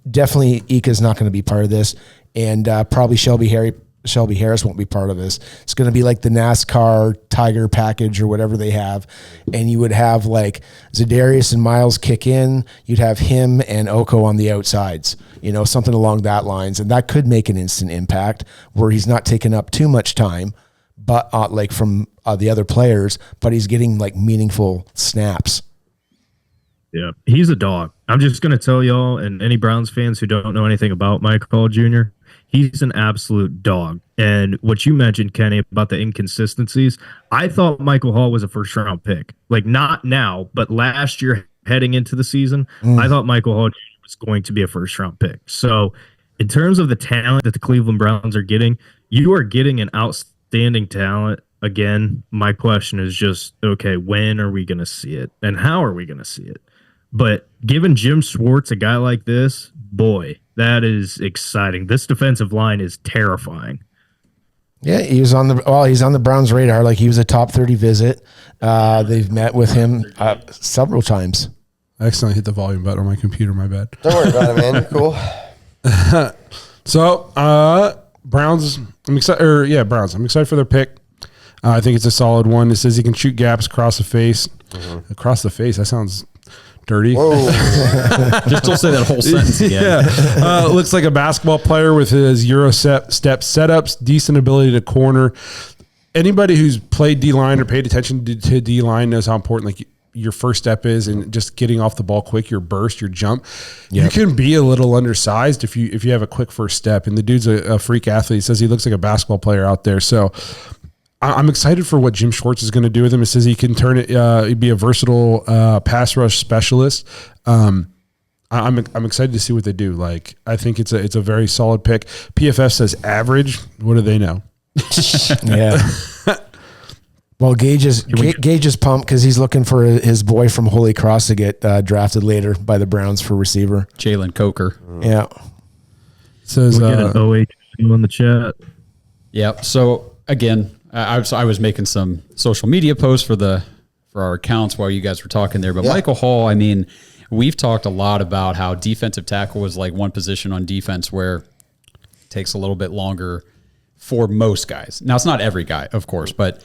Definitely Ika's not going to be part of this, and probably Shelby Harris won't be part of this. It's going to be like the NASCAR Tiger package or whatever they have. And you would have like Zadarius and Miles kick in. You'd have him and Oko on the outsides, something along that lines. And that could make an instant impact where he's not taking up too much time, but like from the other players, but he's getting like meaningful snaps. Yeah, he's a dog. I'm just going to tell y'all and any Browns fans who don't know anything about Michael Hall Jr., he's an absolute dog. And what you mentioned, Kenny, about the inconsistencies, I thought Michael Hall was a first-round pick. Like, not now, but last year heading into the season, I thought Michael Hall Jr. was going to be a first-round pick. So in terms of the talent that the Cleveland Browns are getting, you are getting an outstanding talent. Again, my question is just, okay, when are we going to see it? And how are we going to see it? But given Jim Schwartz a guy like this, boy, that is exciting. This defensive line is terrifying. Yeah, he's on the Browns' radar. Like, he was a top 30 visit. They've met with him several times. I accidentally hit the volume button on my computer. My bad. Don't worry about it, man. You're cool. So, Browns. I'm excited. Browns. I'm excited for their pick. I think it's a solid one. It says he can shoot gaps across the face. Across the face. That sounds dirty. Just don't say that whole sentence again. Yeah. Looks like a basketball player with his Euro step setups, decent ability to corner. Anybody who's played D-line or paid attention to D-line knows how important like your first step is, and just getting off the ball quick, your burst, your jump. Yep. You can be a little undersized if you have a quick first step. And the dude's a freak athlete. He says he looks like a basketball player out there. So I'm excited for what Jim Schwartz is going to do with him. It says he can turn it, he'd be a versatile pass rush specialist. I'm excited to see what they do. Like, I think it's a very solid pick. PFF says average. What do they know? Yeah. Well, Gage is pumped because he's looking for his boy from Holy Cross to get drafted later by the Browns for receiver. Jalen Coker. Yeah. Says we'll get an OH in the chat. Yep. So again, I was making some social media posts for our accounts while you guys were talking there. But yeah. Michael Hall, I mean, we've talked a lot about how defensive tackle is like one position on defense where it takes a little bit longer for most guys. Now, it's not every guy, of course, but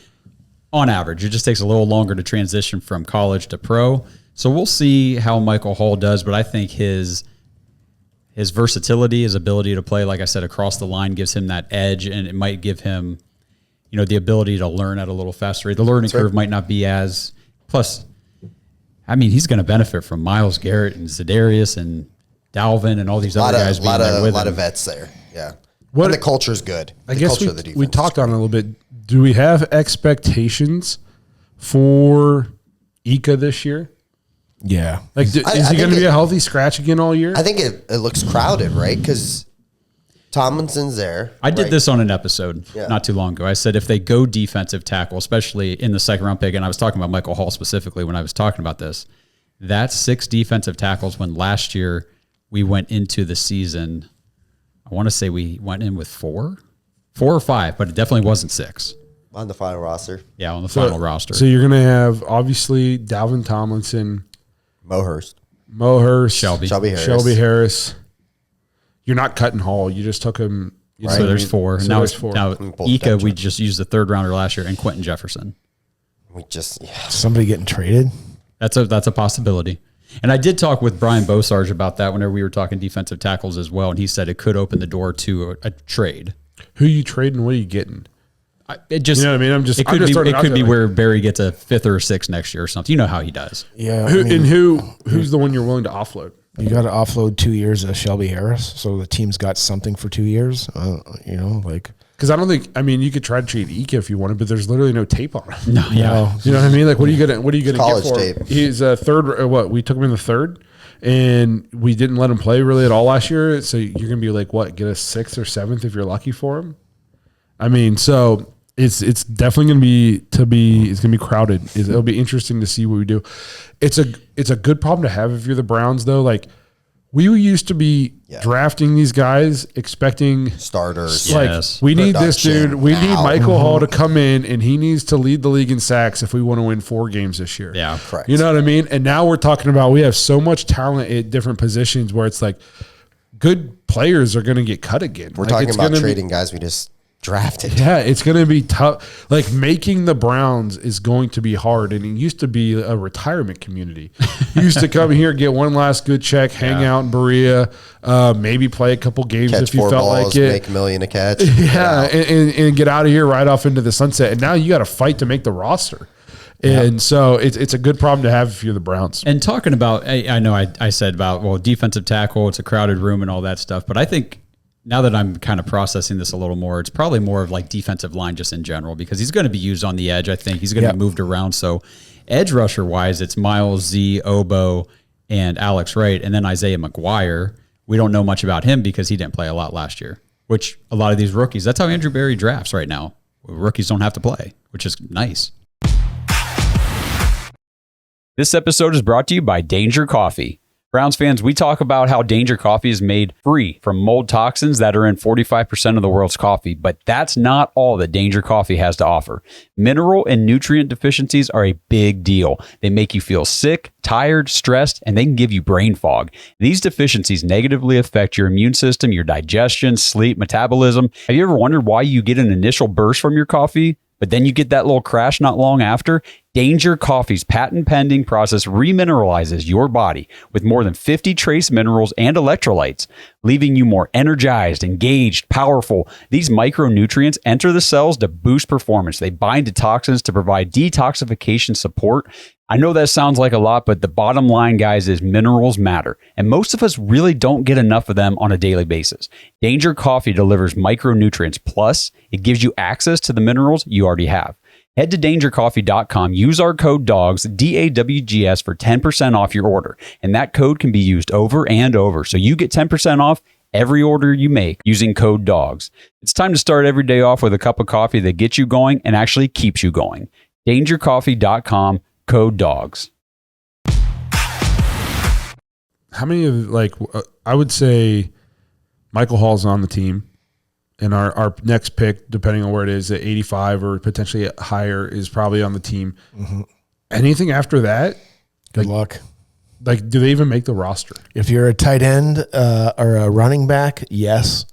on average, it just takes a little longer to transition from college to pro. So we'll see how Michael Hall does, but I think his versatility, his ability to play, like I said, across the line gives him that edge, and it might give him, the ability to learn at a little faster rate. The learning curve might not be as, plus, I mean, he's going to benefit from Myles Garrett and Zadarius and Dalvin and all these other guys being there with him. A lot of vets there, yeah. What, and the culture's good. I guess we talked on it a little bit. Do we have expectations for Ika this year? Yeah. Like, is he going to be a healthy scratch again all year? I think it looks crowded, right? Because Tomlinson's there. I did this on an episode not too long ago. I said if they go defensive tackle, especially in the second round pick, and I was talking about Michael Hall specifically when I was talking about this, that's 6 defensive tackles when last year we went into the season, I want to say we went in with 4 or 5, but it definitely wasn't 6. On the final roster. Yeah, on the final roster. So you're going to have, obviously, Dalvin Tomlinson. Mo Hurst. Shelby Harris. You're not cutting Hall. You just took him. Right. So there's 4. So now there's 4. Now, Ika, we just used the 3rd rounder last year, and Quentin Jefferson. Somebody getting traded? That's a possibility. And I did talk with Brian Bosarge about that whenever we were talking defensive tackles as well, and he said it could open the door to a trade. Who are you trading? What are you getting? It just, you know what I mean? It could be where Barry gets a 5th or 6th next year or something. You know how he does. Yeah. Who's the one you're willing to offload? You got to offload 2 years of Shelby Harris, so the team's got something for 2 years. Because I don't think, you could try to trade Ika if you wanted, but there's literally no tape on him. No, yeah. You know what I mean? Like, what are you gonna get college for tape. him? He's a 3rd. We took him in the 3rd, and we didn't let him play really at all last year. So you're gonna be like, what? Get a 6th or 7th if you're lucky for him. So it's definitely gonna be crowded. It'll be interesting to see what we do. It's a good problem to have if you're the Browns, though. Like, we used to be drafting these guys expecting starters. Like we need this dude. We need Michael Hall to come in, and he needs to lead the league in sacks if we want to win 4 games this year. Yeah, correct. You know what I mean? And now we're talking about we have so much talent at different positions where it's like good players are going to get cut again. We're talking about trading guys we just drafted. Yeah, it's going to be tough. Like making the Browns is going to be hard. And it used to be a retirement community. You used to come here, get one last good check, hang out in Berea, maybe play a couple games Catch if you 4 felt balls, like it. make $1 million a catch. Yeah, and get out of here right off into the sunset. And now you got to fight to make the roster. And so it's a good problem to have if you're the Browns. And talking about, I know I said about, well, defensive tackle, it's a crowded room and all that stuff. But I think now that I'm kind of processing this a little more, it's probably more of like defensive line just in general, because he's going to be used on the edge. I think he's going to be moved around. So edge rusher wise, it's Miles, Z, Obo, and Alex Wright. And then Isaiah McGuire. We don't know much about him because he didn't play a lot last year, which a lot of these rookies, that's how Andrew Berry drafts right now. Rookies don't have to play, which is nice. This episode is brought to you by Danger Coffee. Browns fans, we talk about how Danger Coffee is made free from mold toxins that are in 45% of the world's coffee, but that's not all that Danger Coffee has to offer. Mineral and nutrient deficiencies are a big deal. They make you feel sick, tired, stressed, and they can give you brain fog. These deficiencies negatively affect your immune system, your digestion, sleep, metabolism. Have you ever wondered why you get an initial burst from your coffee, but then you get that little crash not long after? Danger Coffee's patent-pending process remineralizes your body with more than 50 trace minerals and electrolytes, leaving you more energized, engaged, powerful. These micronutrients enter the cells to boost performance. They bind to toxins to provide detoxification support. I know that sounds like a lot, but the bottom line, guys, is minerals matter, and most of us really don't get enough of them on a daily basis. Danger Coffee delivers micronutrients, plus it gives you access to the minerals you already have. Head to dangercoffee.com, use our code DAWGS, DAWGS, for 10% off your order, and that code can be used over and over, so you get 10% off every order you make using code DAWGS. It's time to start every day off with a cup of coffee that gets you going and actually keeps you going. dangercoffee.com, code DAWGS. How many of, I would say Michael Hall's on the team. And our next pick, depending on where it is, at 85 or potentially higher, is probably on the team. Mm-hmm. Anything after that? Good luck. Like, do they even make the roster? If you're a tight end or a running back, yes.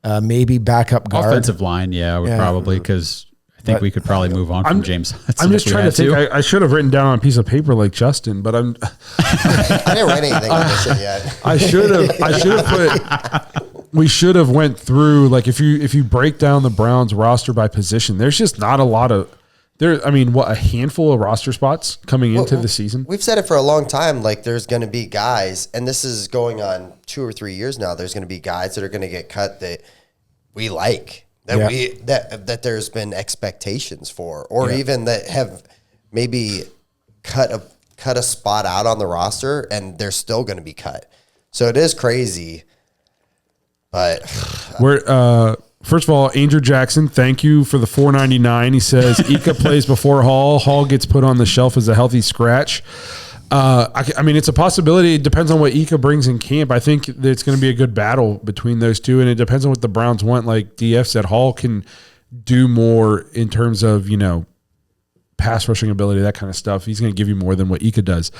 Maybe backup guard. Offensive line, probably, because I think we could probably move on from James Hudson. I'm just trying to think. I should have written down on a piece of paper like Justin, but I'm. I didn't write anything on this shit yet. I should have put. We should have went through, like, if you break down the Browns roster by position, there's just not a lot of there. I mean, a handful of roster spots coming into the season. We've said it for a long time. Like, there's going to be guys, and this is going on 2 or 3 years now. There's going to be guys that are going to get cut that we like, that there's been expectations for, or even that have maybe cut a spot out on the roster, and they're still going to be cut. So it is crazy. But we're first of all, Andrew Jackson, thank you for the $4.99. He says Ika plays before Hall. Hall gets put on the shelf as a healthy scratch. I mean, it's a possibility. It depends on what Ika brings in camp. I think that it's going to be a good battle between those two, and it depends on what the Browns want. Like DF said, Hall can do more in terms of, pass rushing ability, that kind of stuff. He's going to give you more than what Ika does.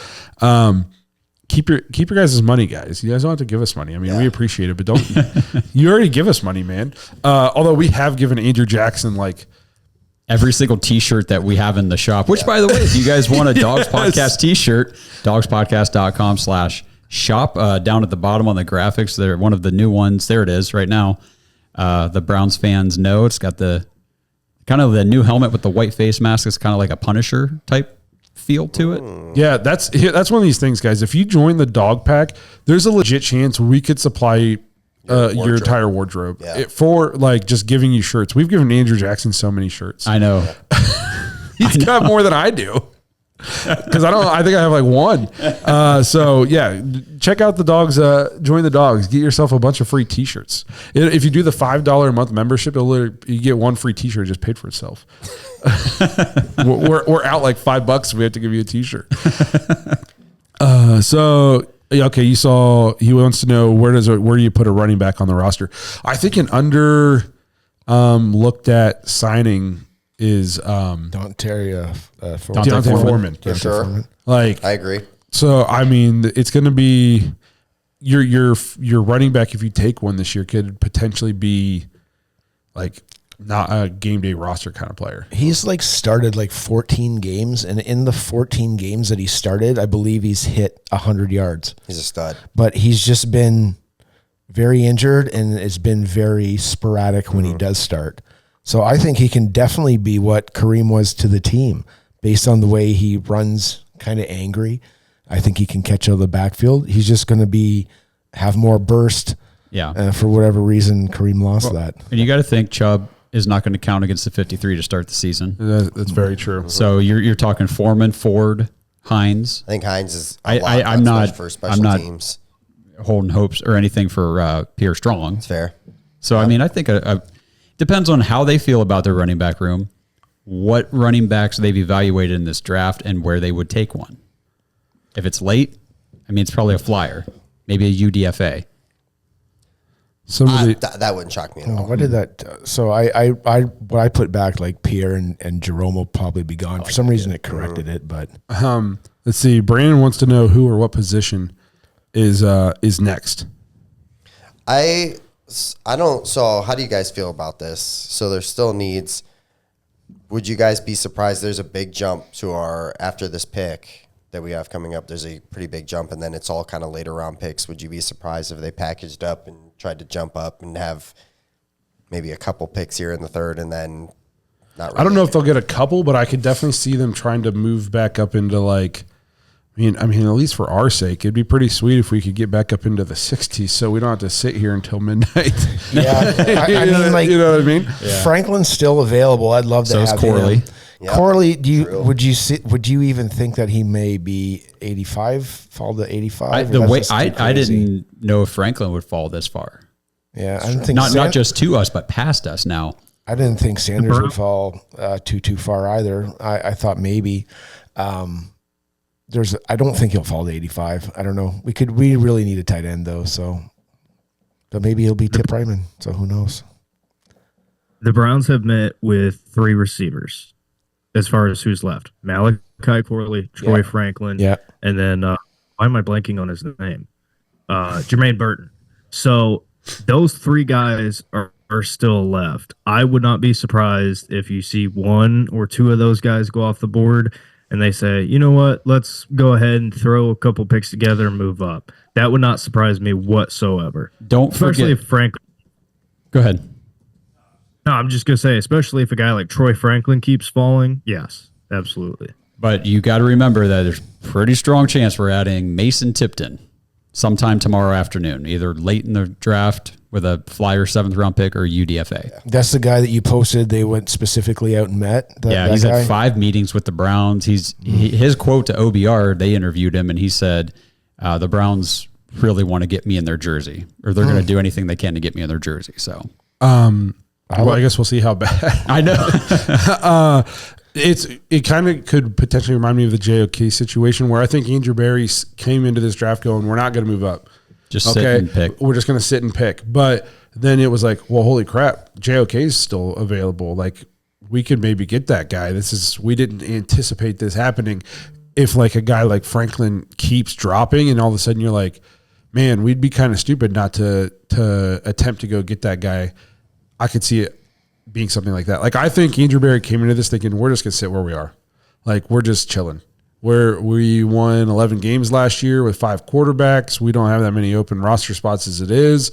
Keep your guys' money, guys. You guys don't have to give us money. I mean, we appreciate it, but don't. You already give us money, man. Although we have given Andrew Jackson every single T-shirt that we have in the shop. Which, by the way, if you guys want a Dawgs Podcast T-shirt, dawgspodcast.com/shop. Down at the bottom on the graphics, they're one of the new ones. There it is, right now. The Browns fans know it's got the kind of the new helmet with the white face mask. It's kind of like a Punisher type feel to it. Yeah, that's one of these things, guys. If you join the Dog Pack, there's a legit chance we could supply your entire wardrobe for just giving you shirts. We've given Andrew Jackson so many shirts. I know. He's got more than I do. Because I think I have one. So yeah, check out the Dogs. Join the Dogs. Get yourself a bunch of free T-shirts. If you do the $5 a month membership, you get one free T-shirt. It just paid for itself. We're out $5. We have to give you a T-shirt. So Okay, he wants to know where do you put a running back on the roster? I think an looked at signing is D'Ontario Foreman. For sure. Like, I agree. So I mean, it's going to be your running back, if you take one this year, could potentially be like not a game day roster kind of player. He's like started like 14 games, and in the 14 games that he started, I believe he's hit 100 yards. He's a stud. But he's just been very injured, and it's been very sporadic when he does start. So I think he can definitely be what Kareem was to the team based on the way he runs, kind of angry. I think he can catch out of the backfield. He's just going to have more burst. Yeah. For whatever reason, Kareem lost that. And you got to think Chubb is not going to count against the 53 to start the season. That's very true. So you're talking Foreman, Ford, Hines. I think Hines is. I'm not for special teams. Holding hopes or anything for Pierre Strong. It's fair. So I mean, I think depends on how they feel about their running back room, what running backs they've evaluated in this draft, and where they would take one. If it's late, I mean, it's probably a flyer, maybe a UDFA. That wouldn't shock me at all. What did that? So I put back like Pierre and Jerome will probably be gone. For some reason, it corrected it. But let's see. Brandon wants to know who or what position is next. I don't. So how do you guys feel about this? So there's still needs. Would you guys be surprised? There's a big jump to after this pick that we have coming up. There's a pretty big jump, and then it's all kind of later round picks. Would you be surprised if they packaged up and tried to jump up and have maybe a couple picks here in the third, and then not really? I don't know if they'll get a couple, but I could definitely see them trying to move back up into like. I mean, at least for our sake, it'd be pretty sweet if we could get back up into the 60s, so we don't have to sit here until midnight. Yeah, I mean, like, you know what I mean. Yeah. Franklin's still available. I'd love to have Corley. him. Yep. Corley, would you even think that he may be 85? Fall to 85? I didn't know if Franklin would fall this far. Yeah, I didn't think not just to us, but past us now. I didn't think Sanders would fall too far either. I thought maybe. I don't think he'll fall to 85. I don't know. We really need a tight end though, but maybe he'll be Tip Ryman. So who knows? The Browns have met with 3 receivers as far as who's left: Malachi Corley, Troy Franklin, and then why am I blanking on his name? Jermaine Burton. So those 3 guys are still left. I would not be surprised if you see 1 or 2 of those guys go off the board and they say, you know what, let's go ahead and throw a couple picks together and move up. That would not surprise me whatsoever. Especially if Franklin. Go ahead. No, I'm just going to say, especially if a guy like Troy Franklin keeps falling, yes, absolutely. But you got to remember that there's a pretty strong chance we're adding Mason Tipton sometime tomorrow afternoon, either late in the draft with a flyer 7th round pick or UDFA. That's the guy that you posted. They went specifically out and met. He's had 5 meetings with the Browns. His quote to OBR, they interviewed him, and he said, the Browns really want to get me in their jersey, or they're going to do anything they can to get me in their jersey. So, I guess we'll see how bad. I know. It kind of could potentially remind me of the JOK situation, where I think Andrew Berry came into this draft going, we're not going to move up. Just sit and pick. We're just going to sit and pick. But then it was like, well, holy crap, JOK is still available. Like, we could maybe get that guy. We didn't anticipate this happening. If like a guy like Franklin keeps dropping, and all of a sudden you're like, man, we'd be kind of stupid not to attempt to go get that guy. I could see it being something like that. Like, I think Andrew Berry came into this thinking, we're just going to sit where we are. Like, we're just chilling. We won 11 games last year with 5 quarterbacks. We don't have that many open roster spots as it is.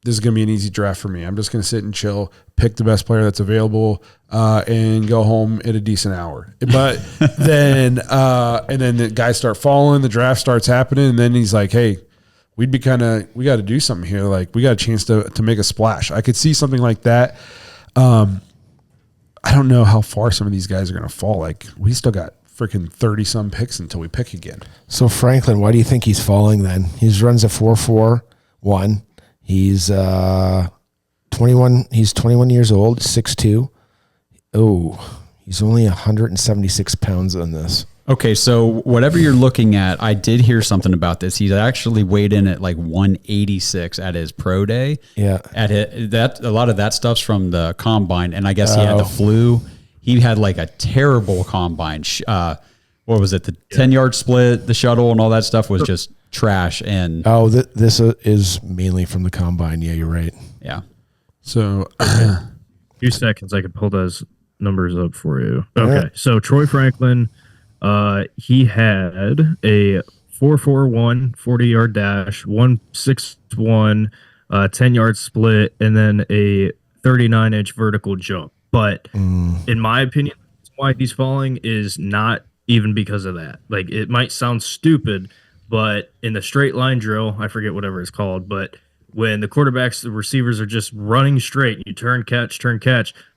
This is going to be an easy draft for me. I'm just going to sit and chill, pick the best player that's available, and go home at a decent hour. But then the guys start falling, the draft starts happening, and then he's like, hey, we got to do something here. Like, we got a chance to make a splash. I could see something like that. I don't know how far some of these guys are going to fall. Like, we still got freaking 30-some picks until we pick again. So Franklin, why do you think he's falling then? He runs a 4.41. He's 21. He's 21 years old, 6'2". Oh, he's only 176 pounds on this. Okay, so whatever you're looking at, I did hear something about this. He's actually weighed in at like 186 at his pro day. Yeah. A lot of that stuff's from the combine, and I guess he had the flu. He had like a terrible combine. What was it? The 10-yard split, the shuttle, and all that stuff was just trash. And this is mainly from the combine. Yeah, you're right. yeah. So, a few seconds, I could pull those numbers up for you. Okay, so Troy Franklin. He had a 4.41 40-yard dash, 1.61 10-yard split, and then a 39-inch vertical jump. But in my opinion, why he's falling is not even because of that. Like, it might sound stupid, but in the straight line drill, I forget whatever it's called, but when the quarterbacks, the receivers are just running straight, you turn, catch,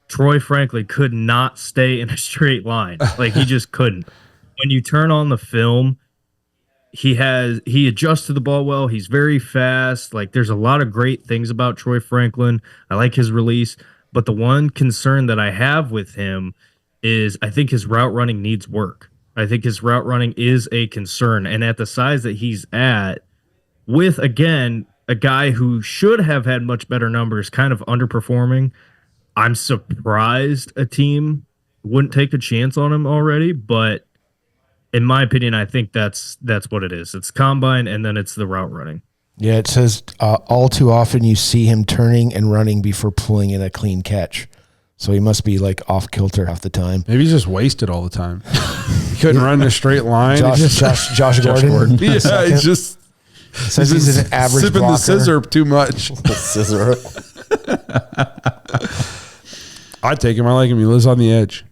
Troy Franklin could not stay in a straight line. Like, he just couldn't. When you turn on the film, he adjusts to the ball well. He's very fast. Like, there's a lot of great things about Troy Franklin. I like his release. But the one concern that I have with him is I think his route running needs work. I think his route running is a concern. And at the size that he's at, with, again, a guy who should have had much better numbers kind of underperforming, I'm surprised a team wouldn't take a chance on him already. But in my opinion, I think that's what it is. It's combine, and then it's the route running. Yeah, it says all too often you see him turning and running before pulling in a clean catch. So he must be like off kilter half the time. maybe he's just wasted all the time. He couldn't run in a straight line. Josh Gordon. Yeah, he's just says he's an average sipping blocker. the scissor too much. The scissor. I take him. I like him. He lives on the edge.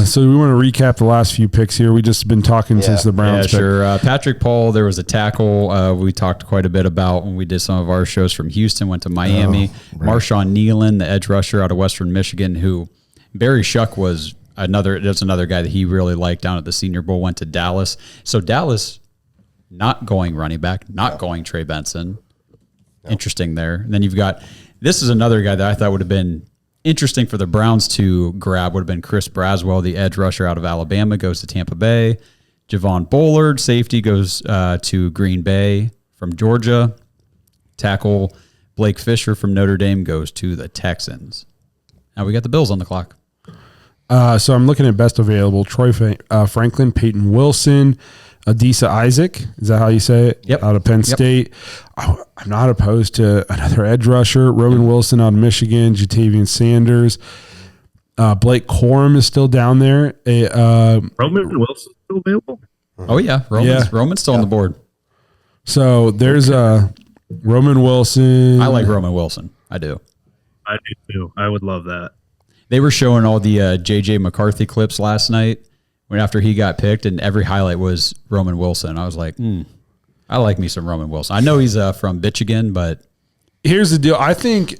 So we want to recap the last few picks here. We just been talking since the Browns. Yeah, sure. Patrick Paul, there was a tackle we talked quite a bit about when we did some of our shows from Houston, went to Miami. Marshawn Nealon, the edge rusher out of Western Michigan, who Barry Shuck was another guy that he really liked down at the Senior Bowl, went to Dallas. So Dallas not going running back, not going Trey Benson. Interesting there. And then you've got, this is another guy that I thought would have been interesting for the Browns to grab, would have been Chris Braswell, the edge rusher out of Alabama, goes to Tampa Bay. Javon Bullard, safety, goes to Green Bay from Georgia. Tackle Blake Fisher from Notre Dame goes to the Texans. Now we got the Bills on the clock. So I'm looking at best available. Troy Franklin, Peyton Wilson, Adisa Isaac. Is that how you say it? Yep. Out of Penn State. I'm not opposed to another edge rusher. Roman Wilson out of Michigan. Jatavian Sanders. Blake Corum is still down there. Roman Wilson still available? Oh, yeah. Roman's still on the board. So there's Roman Wilson. I like Roman Wilson. I do. I do too. I would love that. They were showing all the J.J. McCarthy clips last night after he got picked, and every highlight was Roman Wilson. I was like, I like me some Roman Wilson. I know he's from Michigan, but here's the deal. I think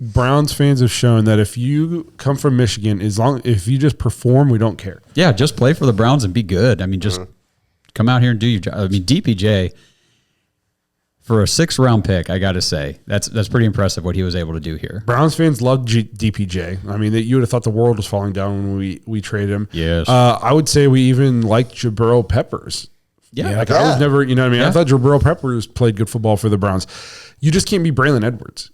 Browns fans have shown that if you come from Michigan, if you just perform, we don't care. Yeah, just play for the Browns and be good. I mean, just come out here and do your job. I mean, DPJ, for a 6th-round pick, I got to say, that's pretty impressive what he was able to do here. Browns fans love DPJ. I mean, you would have thought the world was falling down when we traded him. Yes. I would say we even liked Jabril Peppers. Yeah. Like I was never, you know what I mean? Yeah. I thought Jabril Peppers played good football for the Browns. You just can't be Braylon Edwards.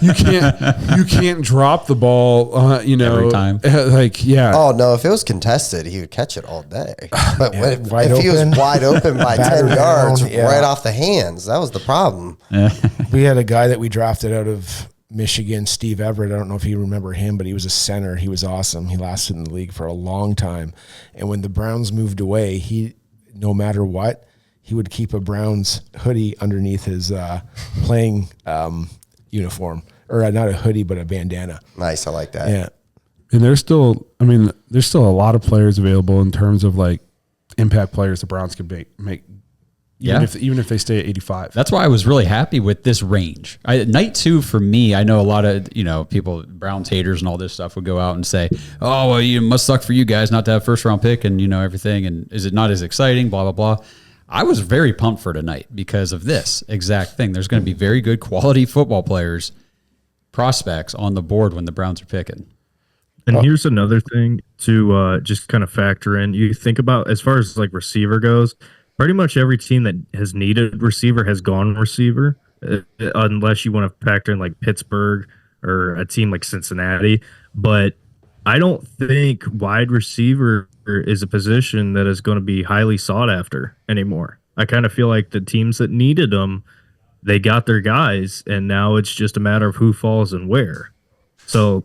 You can't drop the ball, every time. Oh no, if it was contested, he would catch it all day. But if he was wide open by 10 yards right off the hands, that was the problem. We had a guy that we drafted out of Michigan, Steve Everett. I don't know if you remember him, but he was a center. He was awesome. He lasted in the league for a long time. And when the Browns moved away, no matter what, he would keep a Browns hoodie underneath his playing uniform, or not a hoodie, but a bandana. Nice, I like that. Yeah, and there's still a lot of players available in terms of like impact players the Browns could make. Even if they stay at 85. That's why I was really happy with this range. Night 2 for me, I know a lot of people, Browns haters and all this stuff would go out and say, "Oh, well, it must suck for you guys not to have 1st-round pick and everything, and is it not as exciting?" Blah blah blah. I was very pumped for tonight because of this exact thing. There's going to be very good quality football players, prospects on the board when the Browns are picking. And here's another thing to just kind of factor in. You think about as far as like receiver goes, pretty much every team that has needed receiver has gone receiver, unless you want to factor in like Pittsburgh or a team like Cincinnati. But I don't think wide receiver is a position that is going to be highly sought after anymore. I kind of feel like the teams that needed them, they got their guys, and now it's just a matter of who falls and where. So,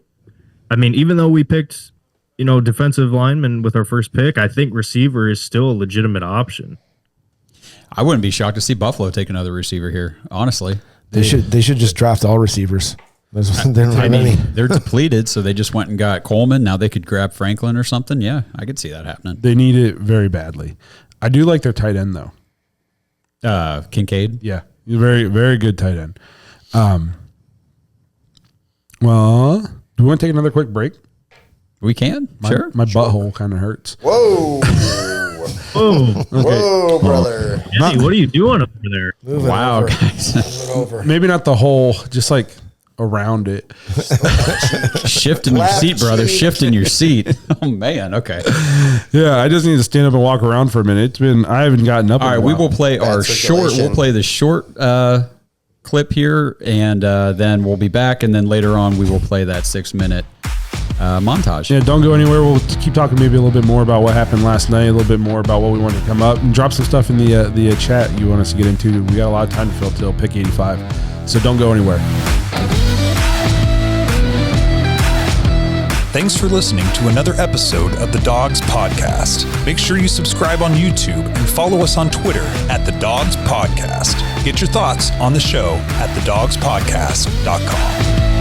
I mean, even though we picked, defensive lineman with our first pick, I think receiver is still a legitimate option. I wouldn't be shocked to see Buffalo take another receiver here. Honestly, they should just draft all receivers. They're depleted, so they just went and got Coleman. Now they could grab Franklin or something. Yeah, I could see that happening. They need it very badly. I do like their tight end though. Kincaid. Yeah, very very good tight end. Well, do we want to take another quick break? We can. Sure. My butthole kind of hurts. Whoa. Whoa. Okay. Whoa, brother. Eddie, what are you doing over there? Moving Wow, over. guys. Moving over. Maybe not the whole, just like around it. Shifting your Left seat, brother. cheek. Shifting your seat. Oh, man. Okay. Yeah, I just need to stand up and walk around for a minute. I haven't gotten up. All right, in a we while. will play Bad our short. circulation. We'll play the short clip here, and then we'll be back. And then later on, we will play that 6-minute montage. Yeah, don't go anywhere. We'll keep talking maybe a little bit more about what happened last night, a little bit more about what we wanted to come up, and drop some stuff in the chat you want us to get into. We got a lot of time to fill till pick 85, so don't go anywhere. Thanks for listening to another episode of the Dawgs Podcast. Make sure you subscribe on YouTube and follow us on Twitter at the Dawgs Podcast. Get your thoughts on the show at thedawgspodcast.com.